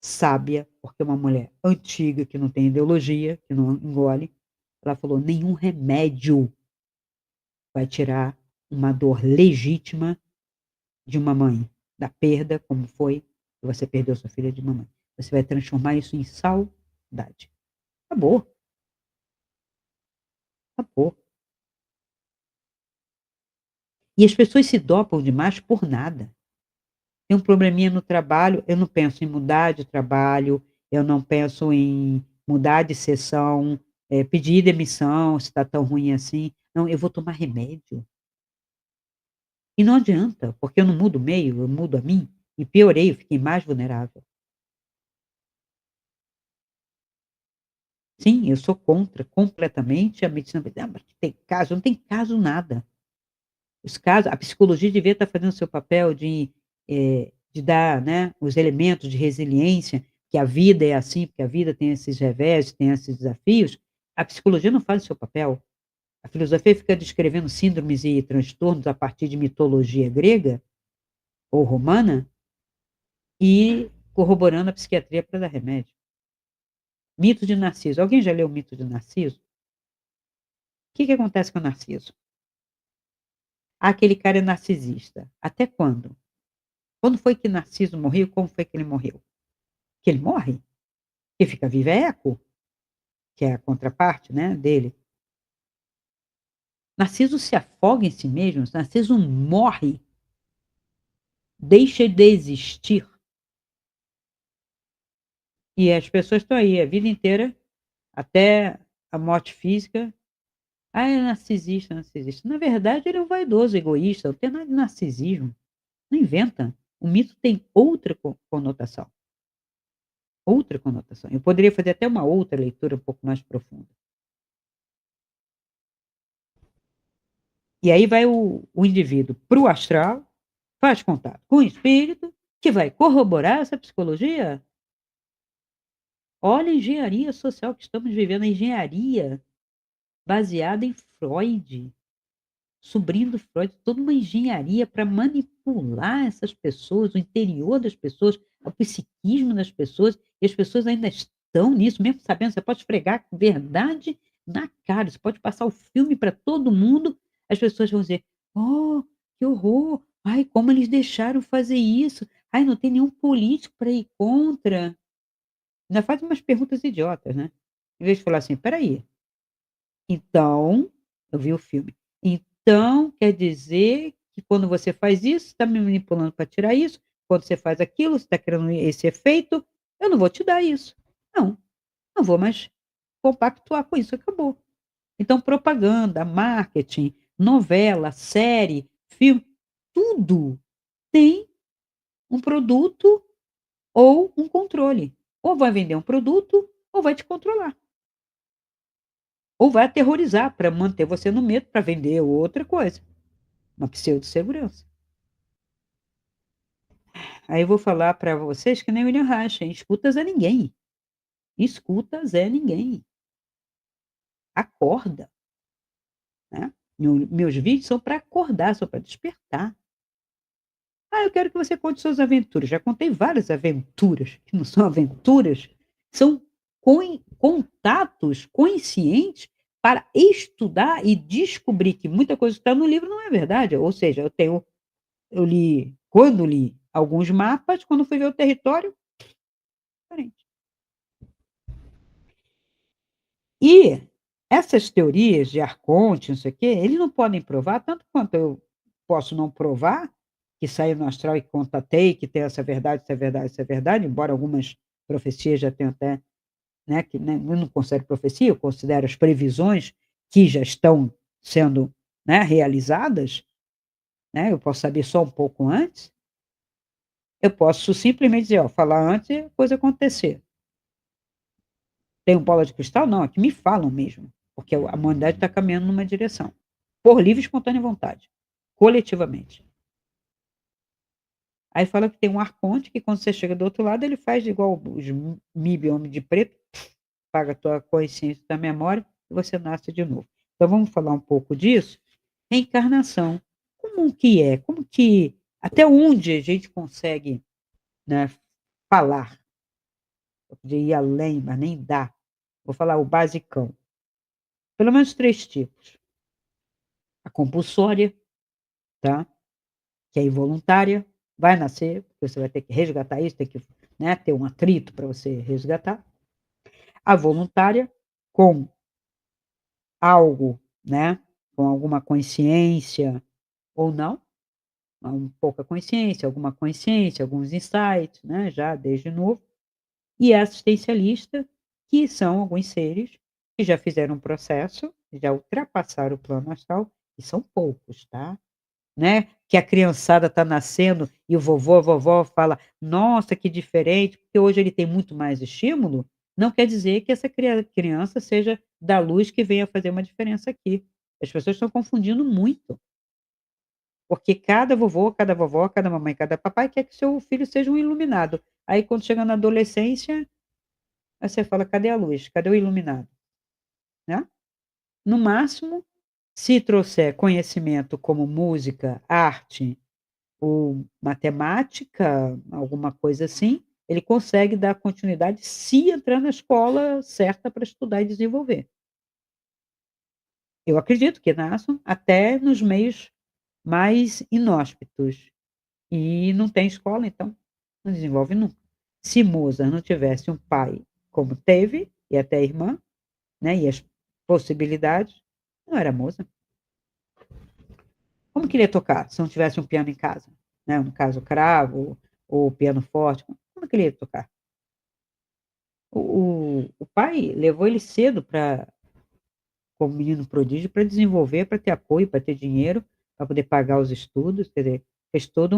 sábia, porque é uma mulher antiga, que não tem ideologia, que não engole, ela falou: "Nenhum remédio vai tirar uma dor legítima de uma mãe, da perda, como foi que você perdeu sua filha de mamãe. Você vai transformar isso em saudade". Acabou, acabou. E as pessoas se dopam demais por nada. Tem um probleminha no trabalho, eu não penso em mudar de trabalho, eu não penso em mudar de sessão, pedir demissão, se está tão ruim assim. Não, eu vou tomar remédio. E não adianta, porque eu não mudo o meio, eu mudo a mim, e piorei, eu fiquei mais vulnerável. Sim, eu sou contra completamente a medicina. "Ah, mas tem caso", não tem caso nada. Os casos, a psicologia devia estar fazendo o seu papel de dar, né, os elementos de resiliência, que a vida é assim, porque a vida tem esses revés, tem esses desafios. A psicologia não faz o seu papel. A filosofia fica descrevendo síndromes e transtornos a partir de mitologia grega ou romana e corroborando a psiquiatria para dar remédio. Mito de Narciso. Alguém já leu o mito de Narciso? O que que acontece com o Narciso? Ah, aquele cara é narcisista. Até quando? Quando foi que Narciso morreu? Como foi que ele morreu? Que ele morre? Quem fica vivo é Eco, que é a contraparte, né, dele. Narciso se afoga em si mesmo, Narciso morre, deixa de existir. E as pessoas estão aí a vida inteira, até a morte física. "Ah, é narcisista, narcisista". Na verdade, ele é um vaidoso, egoísta, não tem nada de narcisismo. Não inventa. O mito tem outra conotação. Outra conotação. Eu poderia fazer até uma outra leitura um pouco mais profunda. E aí vai o indivíduo para o astral, faz contato com o espírito, que vai corroborar essa psicologia. Olha a engenharia social que estamos vivendo, a engenharia baseada em Freud, sobrinho do Freud, toda uma engenharia para manipular essas pessoas, o interior das pessoas, o psiquismo das pessoas, e as pessoas ainda estão nisso, mesmo sabendo, você pode esfregar a verdade na cara, você pode passar o filme para todo mundo, as pessoas vão dizer: "Oh, que horror! Ai, como eles deixaram fazer isso. Ai, não tem nenhum político para ir contra". Ainda faz umas perguntas idiotas, né. Em vez de falar assim: "Espera aí, então", eu vi o filme, "então quer dizer que quando você faz isso, está me manipulando para tirar isso, quando você faz aquilo, você está querendo esse efeito, eu não vou te dar isso. Não, não vou mais compactuar com isso, acabou". Então propaganda, marketing, novela, série, filme, tudo tem um produto ou um controle. Ou vai vender um produto, ou vai te controlar. Ou vai aterrorizar para manter você no medo, para vender outra coisa, uma pseudo-segurança. Aí eu vou falar para vocês que nem William Reich, hein, escuta Zé Ninguém, escuta Zé Ninguém, acorda, né. Meus vídeos são para acordar, são para despertar. "Ah, eu quero que você conte suas aventuras", já contei várias aventuras, que não são aventuras, são contatos conscientes para estudar e descobrir que muita coisa que está no livro não é verdade, ou seja, eu li quando li alguns mapas, quando fui ver o território, diferente. E essas teorias de arconte, não sei o quê, eles não podem provar, tanto quanto eu posso não provar, que saiu no astral e contatei que tem essa verdade, essa verdade, essa verdade, embora algumas profecias já tenham até, né, que, né, eu não considero profecia, eu considero as previsões que já estão sendo, né, realizadas, né, eu posso saber só um pouco antes, eu posso simplesmente dizer: "Ó, falar antes e a coisa acontecer". Tenho bola de cristal? Não, é que me falam mesmo, porque a humanidade está caminhando numa direção, por livre e espontânea vontade, coletivamente. Aí fala que tem um arconte que quando você chega do outro lado ele faz igual os MIB Homem de Preto, apaga a tua consciência da memória e você nasce de novo. Então vamos falar um pouco disso? Reencarnação, como que é? Como que até onde a gente consegue, né, falar? Eu podia ir além, mas nem dá. Vou falar o basicão. Pelo menos 3 tipos. A compulsória, tá, que é involuntária, vai nascer, porque você vai ter que resgatar isso, tem que, né, ter um atrito para você resgatar. A voluntária, com algo, né, com alguma consciência ou não, pouca consciência, alguma consciência, alguns insights, né, já desde novo. E a assistencialista, que são alguns seres que já fizeram um processo, já ultrapassaram o plano astral, e são poucos, tá? Né, que a criançada está nascendo e o vovô, a vovó fala: "Nossa, que diferente", porque hoje ele tem muito mais estímulo, não quer dizer que essa criança seja da luz que venha fazer uma diferença aqui. As pessoas estão confundindo muito, porque cada vovô, cada vovó, cada mamãe, cada papai quer que seu filho seja um iluminado. Aí quando chega na adolescência, aí você fala: "Cadê a luz? Cadê o iluminado?", né. No máximo, se trouxer conhecimento como música, arte ou matemática, alguma coisa assim, ele consegue dar continuidade se entrar na escola certa para estudar e desenvolver. Eu acredito que nasçam até nos meios mais inóspitos, e não tem escola, então não desenvolve nunca. Se Mozart não tivesse um pai como teve, e até a irmã, né, e as possibilidades, não era Mozart. Como que ele ia tocar se não tivesse um piano em casa? Né, no caso o cravo ou piano forte, como que ele ia tocar? O pai levou ele cedo para como menino prodígio para desenvolver, para ter apoio, para ter dinheiro, para poder pagar os estudos, quer dizer, fez todo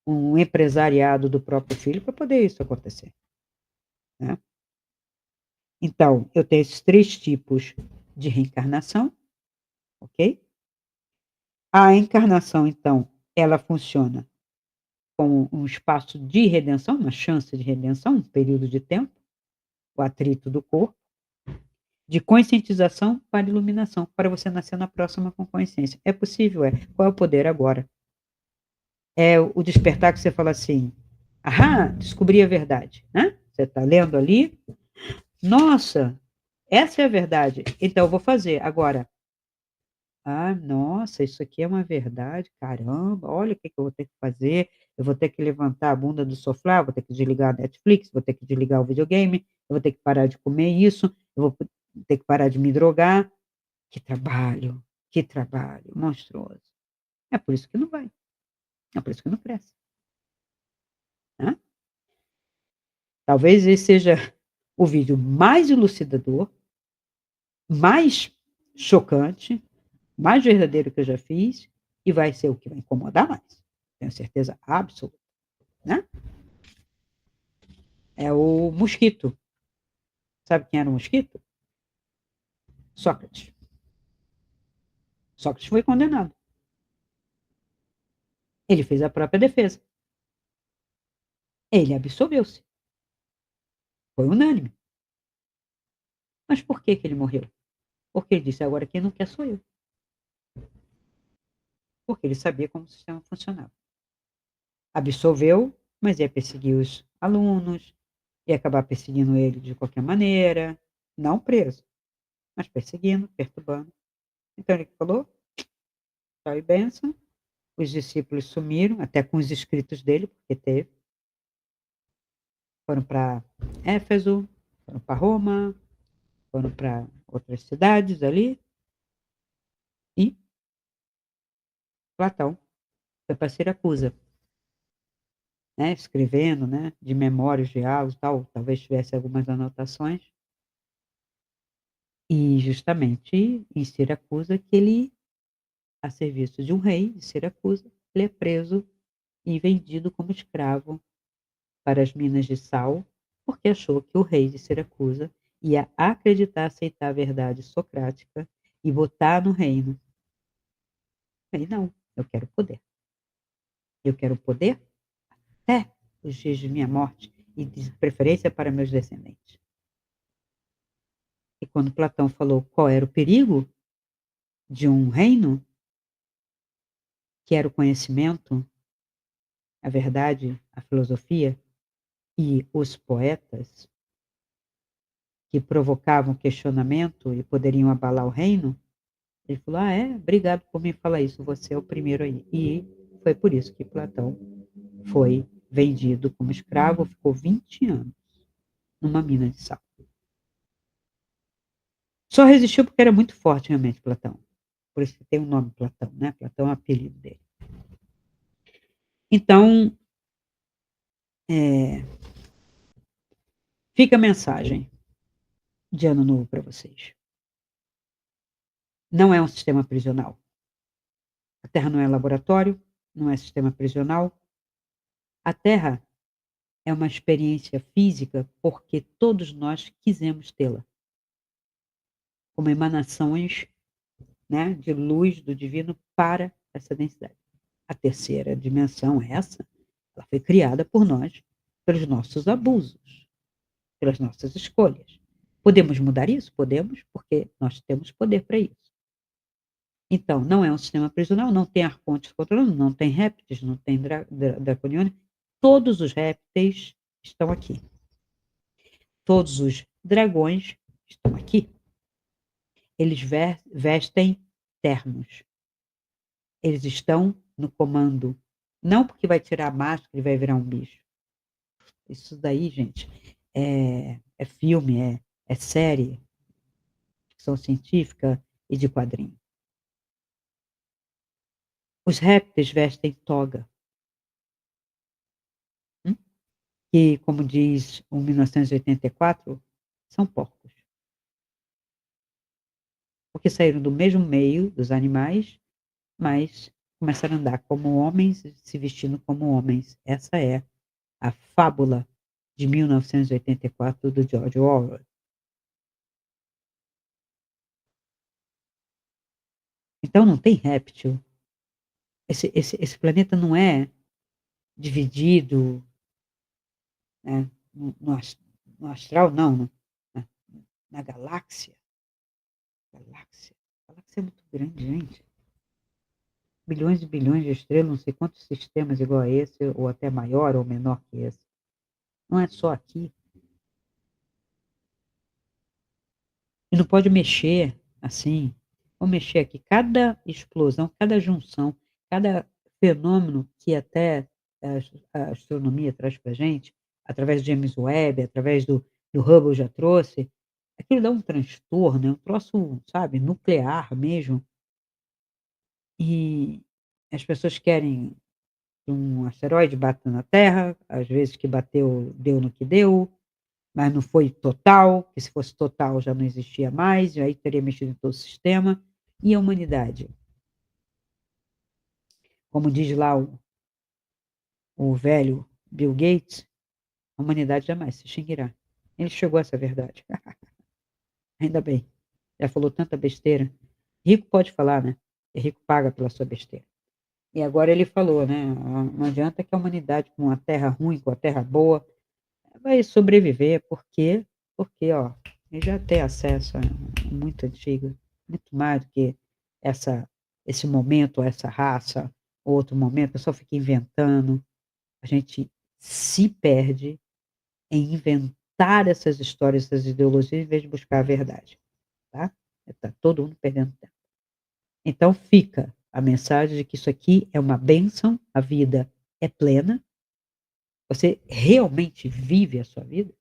um empresariado do próprio filho para poder isso acontecer, né. Então, eu tenho esses 3 tipos de reencarnação, ok. A encarnação então, ela funciona como um espaço de redenção, uma chance de redenção, um período de tempo, o atrito do corpo. De conscientização para iluminação, para você nascer na próxima com consciência. É possível? É. Qual é o poder agora? É o despertar que você fala assim: "Ahá, descobri a verdade", né. Você está lendo ali: "Nossa, essa é a verdade, então eu vou fazer. Agora, ah, nossa, isso aqui é uma verdade, caramba, olha o que que eu vou ter que fazer, eu vou ter que levantar a bunda do sofá, vou ter que desligar a Netflix, vou ter que desligar o videogame, eu vou ter que parar de comer isso, eu vou ter que parar de me drogar". Que trabalho monstruoso. É por isso que não vai, é por isso que não cresce, né. Talvez esse seja o vídeo mais elucidador, mais chocante, mais verdadeiro que eu já fiz, e vai ser o que vai incomodar mais, tenho certeza absoluta, né. É o mosquito. Sabe quem era o mosquito? Sócrates. Sócrates foi condenado. Ele fez a própria defesa. Ele absolveu-se. Foi unânime. Mas por que que ele morreu? Porque ele disse: "Agora quem não quer sou eu". Porque ele sabia como o sistema funcionava. Absolveu, mas ia perseguir os alunos, ia acabar perseguindo ele de qualquer maneira, não preso, mas perseguindo, perturbando. Então ele falou: "Tchau e bênção". Os discípulos sumiram, até com os escritos dele, porque teve. Foram para Éfeso, foram para Roma, foram para outras cidades ali, e Platão. foi para Siracusa, né, escrevendo, né, de memória os diálogos, tal, talvez tivesse algumas anotações, e justamente em Siracusa que ele, a serviço de um rei de Siracusa, ele é preso e vendido como escravo para as minas de sal, porque achou que o rei de Siracusa ia acreditar, aceitar a verdade socrática e botar no reino. Ele: "Não, eu quero poder. Eu quero poder até os dias de minha morte e de preferência para meus descendentes". E quando Platão falou qual era o perigo de um reino, que era o conhecimento, a verdade, a filosofia e os poetas, que provocavam questionamento e poderiam abalar o reino, ele falou: "Ah, é? Obrigado por me falar isso, você é o primeiro aí". E foi por isso que Platão foi vendido como escravo, ficou 20 anos numa mina de sal. Só resistiu porque era muito forte realmente Platão, por isso que tem o nome Platão, né, Platão é o apelido dele. Então, eh, fica a mensagem de ano novo para vocês. Não é um sistema prisional. A Terra não é laboratório, não é sistema prisional. A Terra é uma experiência física porque todos nós quisemos tê-la, como emanações, né, de luz do divino para essa densidade. A terceira dimensão, essa, ela foi criada por nós, pelos nossos abusos, pelas nossas escolhas. Podemos mudar isso? Podemos, porque nós temos poder para isso. Então, não é um sistema prisional, não tem arcontes controlando, não tem répteis, não tem draconione. Todos os répteis estão aqui. Todos os dragões estão aqui. Eles vestem ternos. Eles estão no comando. Não porque vai tirar a máscara e vai virar um bicho. Isso daí, gente, é filme, é série, ficção científica e de quadrinho. Os répteis vestem toga, hum, que, como diz o 1984, são porcos. Porque saíram do mesmo meio dos animais, mas começaram a andar como homens, se vestindo como homens. Essa é a fábula de 1984 do George Orwell. Então não tem réptil. Esse planeta não é dividido, né, no astral não, na na galáxia. Galáxia. Galáxia é muito grande, gente. Bilhões e bilhões de estrelas, não sei quantos sistemas igual a esse, ou até maior ou menor que esse. Não é só aqui. E não pode mexer assim. Vamos mexer aqui. Cada explosão, cada junção, cada fenômeno que até a astronomia traz para a gente, através do James Webb, através do Hubble já trouxe, aquilo dá um transtorno, é um troço, sabe, nuclear mesmo. E as pessoas querem que um asteroide bata na Terra, às vezes que bateu, deu no que deu, mas não foi total, que se fosse total já não existia mais, e aí teria mexido em todo o sistema. E a humanidade? Como diz lá o velho Bill Gates, a humanidade jamais se extinguirá. Ele chegou a essa verdade. Ainda bem. Já falou tanta besteira. Rico pode falar, né? E rico paga pela sua besteira. E agora ele falou, né? Não adianta que a humanidade, com a terra ruim, com a terra boa, vai sobreviver. Por quê? Porque, ó, ele já tem acesso a muito antigo, muito mais do que essa, esse momento, essa raça, outro momento, a pessoa fica inventando. A gente se perde em inventar essas histórias, essas ideologias, em vez de buscar a verdade, tá? Está todo mundo perdendo tempo. Então fica a mensagem de que isso aqui é uma bênção, a vida é plena, você realmente vive a sua vida.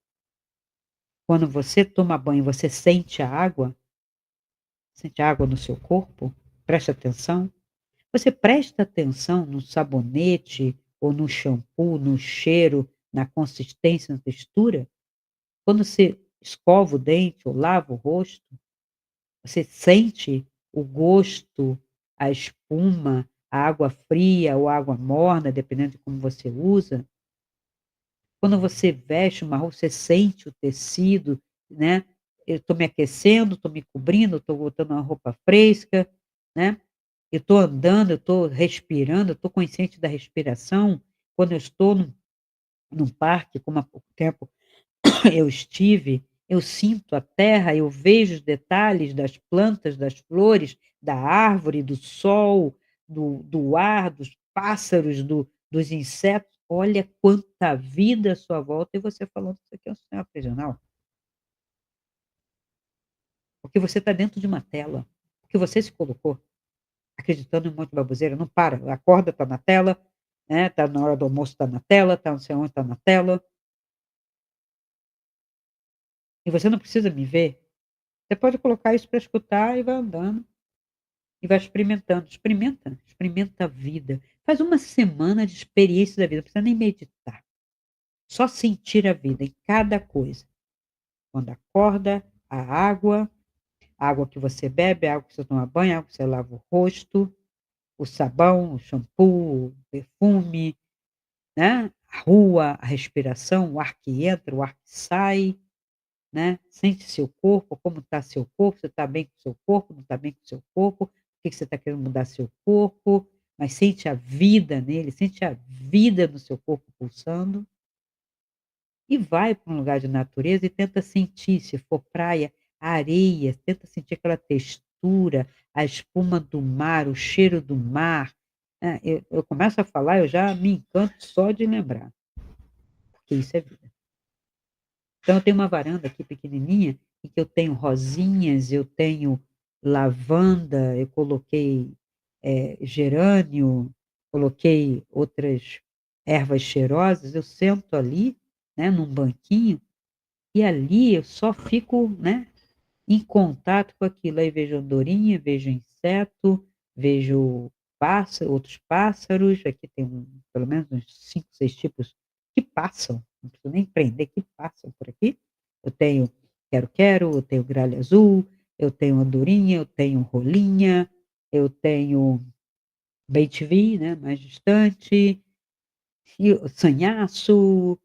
Quando você toma banho, você sente a água no seu corpo, preste atenção. Você presta atenção no sabonete ou no shampoo, no cheiro, na consistência, na textura? Quando você escova o dente ou lava o rosto, você sente o gosto, a espuma, a água fria ou água morna, dependendo de como você usa. Quando você veste uma roupa, você sente o tecido, né. Eu estou me aquecendo, estou me cobrindo, estou botando uma roupa fresca, né. Eu estou andando, eu estou respirando, eu estou consciente da respiração. Quando eu estou num parque, como há pouco tempo eu estive, eu sinto a terra, eu vejo os detalhes das plantas, das flores, da árvore, do sol, do ar, dos pássaros, dos insetos. Olha quanta vida à sua volta e você falando que isso aqui é um sistema prisional, porque você está dentro de uma tela, porque você se colocou acreditando em um monte de baboseira. Não para, acorda, está na tela, né, tá na hora do almoço, está na tela, está não sei onde, está na tela, e você não precisa me ver. Você pode colocar isso para escutar e vai andando. E vai experimentando, experimenta a vida. Faz uma semana de experiência da vida, não precisa nem meditar, só sentir a vida em cada coisa. Quando acorda, a água que você bebe, a água que você toma banho, a água que você lava o rosto, o sabão, o shampoo, o perfume, né, a rua, a respiração, o ar que entra, o ar que sai, né, sente seu corpo, como está seu corpo, você está bem com seu corpo, não está bem com seu corpo, por que que você está querendo mudar seu corpo, mas sente a vida nele, sente a vida no seu corpo pulsando, e vai para um lugar de natureza e tenta sentir, se for praia, a areia, tenta sentir aquela textura, a espuma do mar, o cheiro do mar, eu começo a falar, eu já me encanto só de lembrar, porque isso é vida. Então eu tenho uma varanda aqui pequenininha, em que eu tenho rosinhas, eu tenho lavanda, eu coloquei, gerânio, coloquei outras ervas cheirosas, eu sento ali, né, num banquinho, e ali eu só fico, né, em contato com aquilo, aí vejo andorinha, vejo inseto, vejo outros pássaros, aqui tem pelo menos uns 5, 6 tipos que passam, não preciso nem prender, que passam por aqui. Eu tenho quero-quero, eu tenho gralha azul, eu tenho andorinha, eu tenho rolinha, eu tenho bem-te-vi, né, mais distante, e o sanhaço,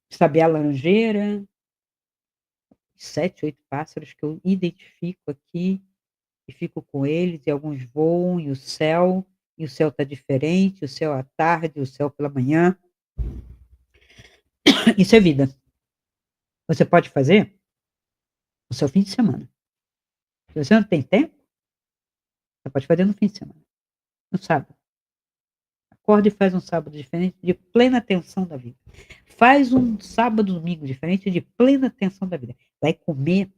sabiá laranjeira, 7, 8 pássaros que eu identifico aqui e fico com eles, e alguns voam, e o céu está diferente, o céu à tarde, o céu pela manhã. Isso é vida. Você pode fazer no seu fim de semana. Se você não tem tempo, você pode fazer no fim de semana, no sábado. Acorda e faz um sábado diferente de plena atenção da vida. Faz um sábado, domingo diferente de plena atenção da vida. Vai comer,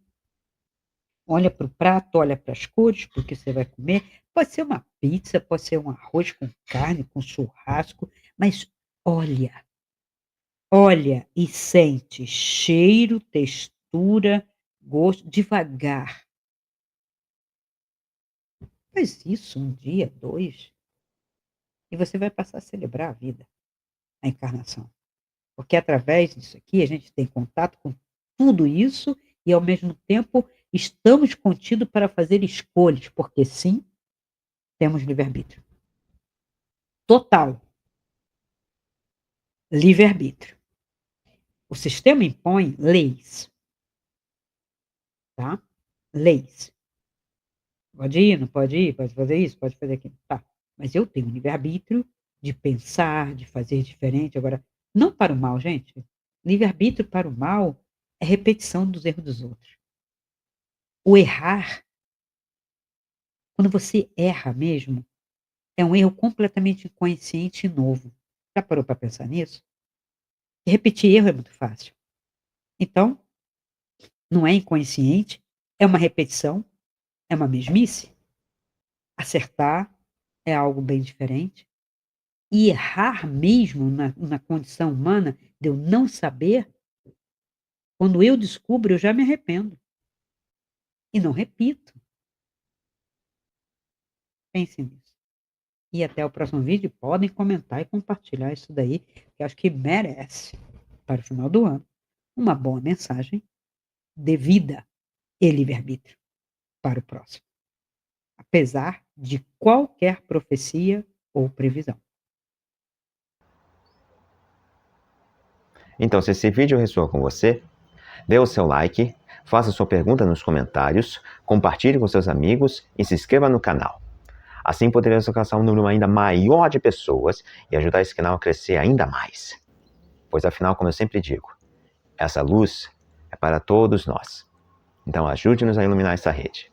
olha para o prato, olha para as cores, porque você vai comer. Pode ser uma pizza, pode ser um arroz com carne, com churrasco, mas olha, olha e sente cheiro, textura, gosto, devagar. Faz isso um dia, 2, e você vai passar a celebrar a vida, a encarnação. Porque através disso aqui a gente tem contato com tudo isso e ao mesmo tempo estamos contidos para fazer escolhas, porque sim, temos livre-arbítrio. Total livre-arbítrio. O sistema impõe leis, tá? Leis. Pode ir, não pode ir, pode fazer isso, pode fazer aquilo, tá. Mas eu tenho livre-arbítrio de pensar, de fazer diferente. Agora, não para o mal, gente. Livre-arbítrio para o mal é repetição dos erros dos outros. O errar, quando você erra mesmo, é um erro completamente inconsciente e novo. Já parou para pensar nisso? E repetir erro é muito fácil. Então, não é inconsciente, é uma repetição, é uma mesmice. Acertar é algo bem diferente. E errar mesmo na condição humana de eu não saber, quando eu descubro, eu já me arrependo. E não repito. Pense nisso. e até o próximo vídeo. Podem comentar e compartilhar isso daí, que eu acho que merece, para o final do ano, uma boa mensagem de vida e livre-arbítrio para o próximo, apesar de qualquer profecia ou previsão. Então, se esse vídeo ressoou com você, dê o seu like, faça sua pergunta nos comentários, compartilhe com seus amigos e se inscreva no canal. Assim poderemos alcançar um número ainda maior de pessoas e ajudar esse canal a crescer ainda mais. Pois afinal, como eu sempre digo, essa luz é para todos nós. Então ajude-nos a iluminar essa rede.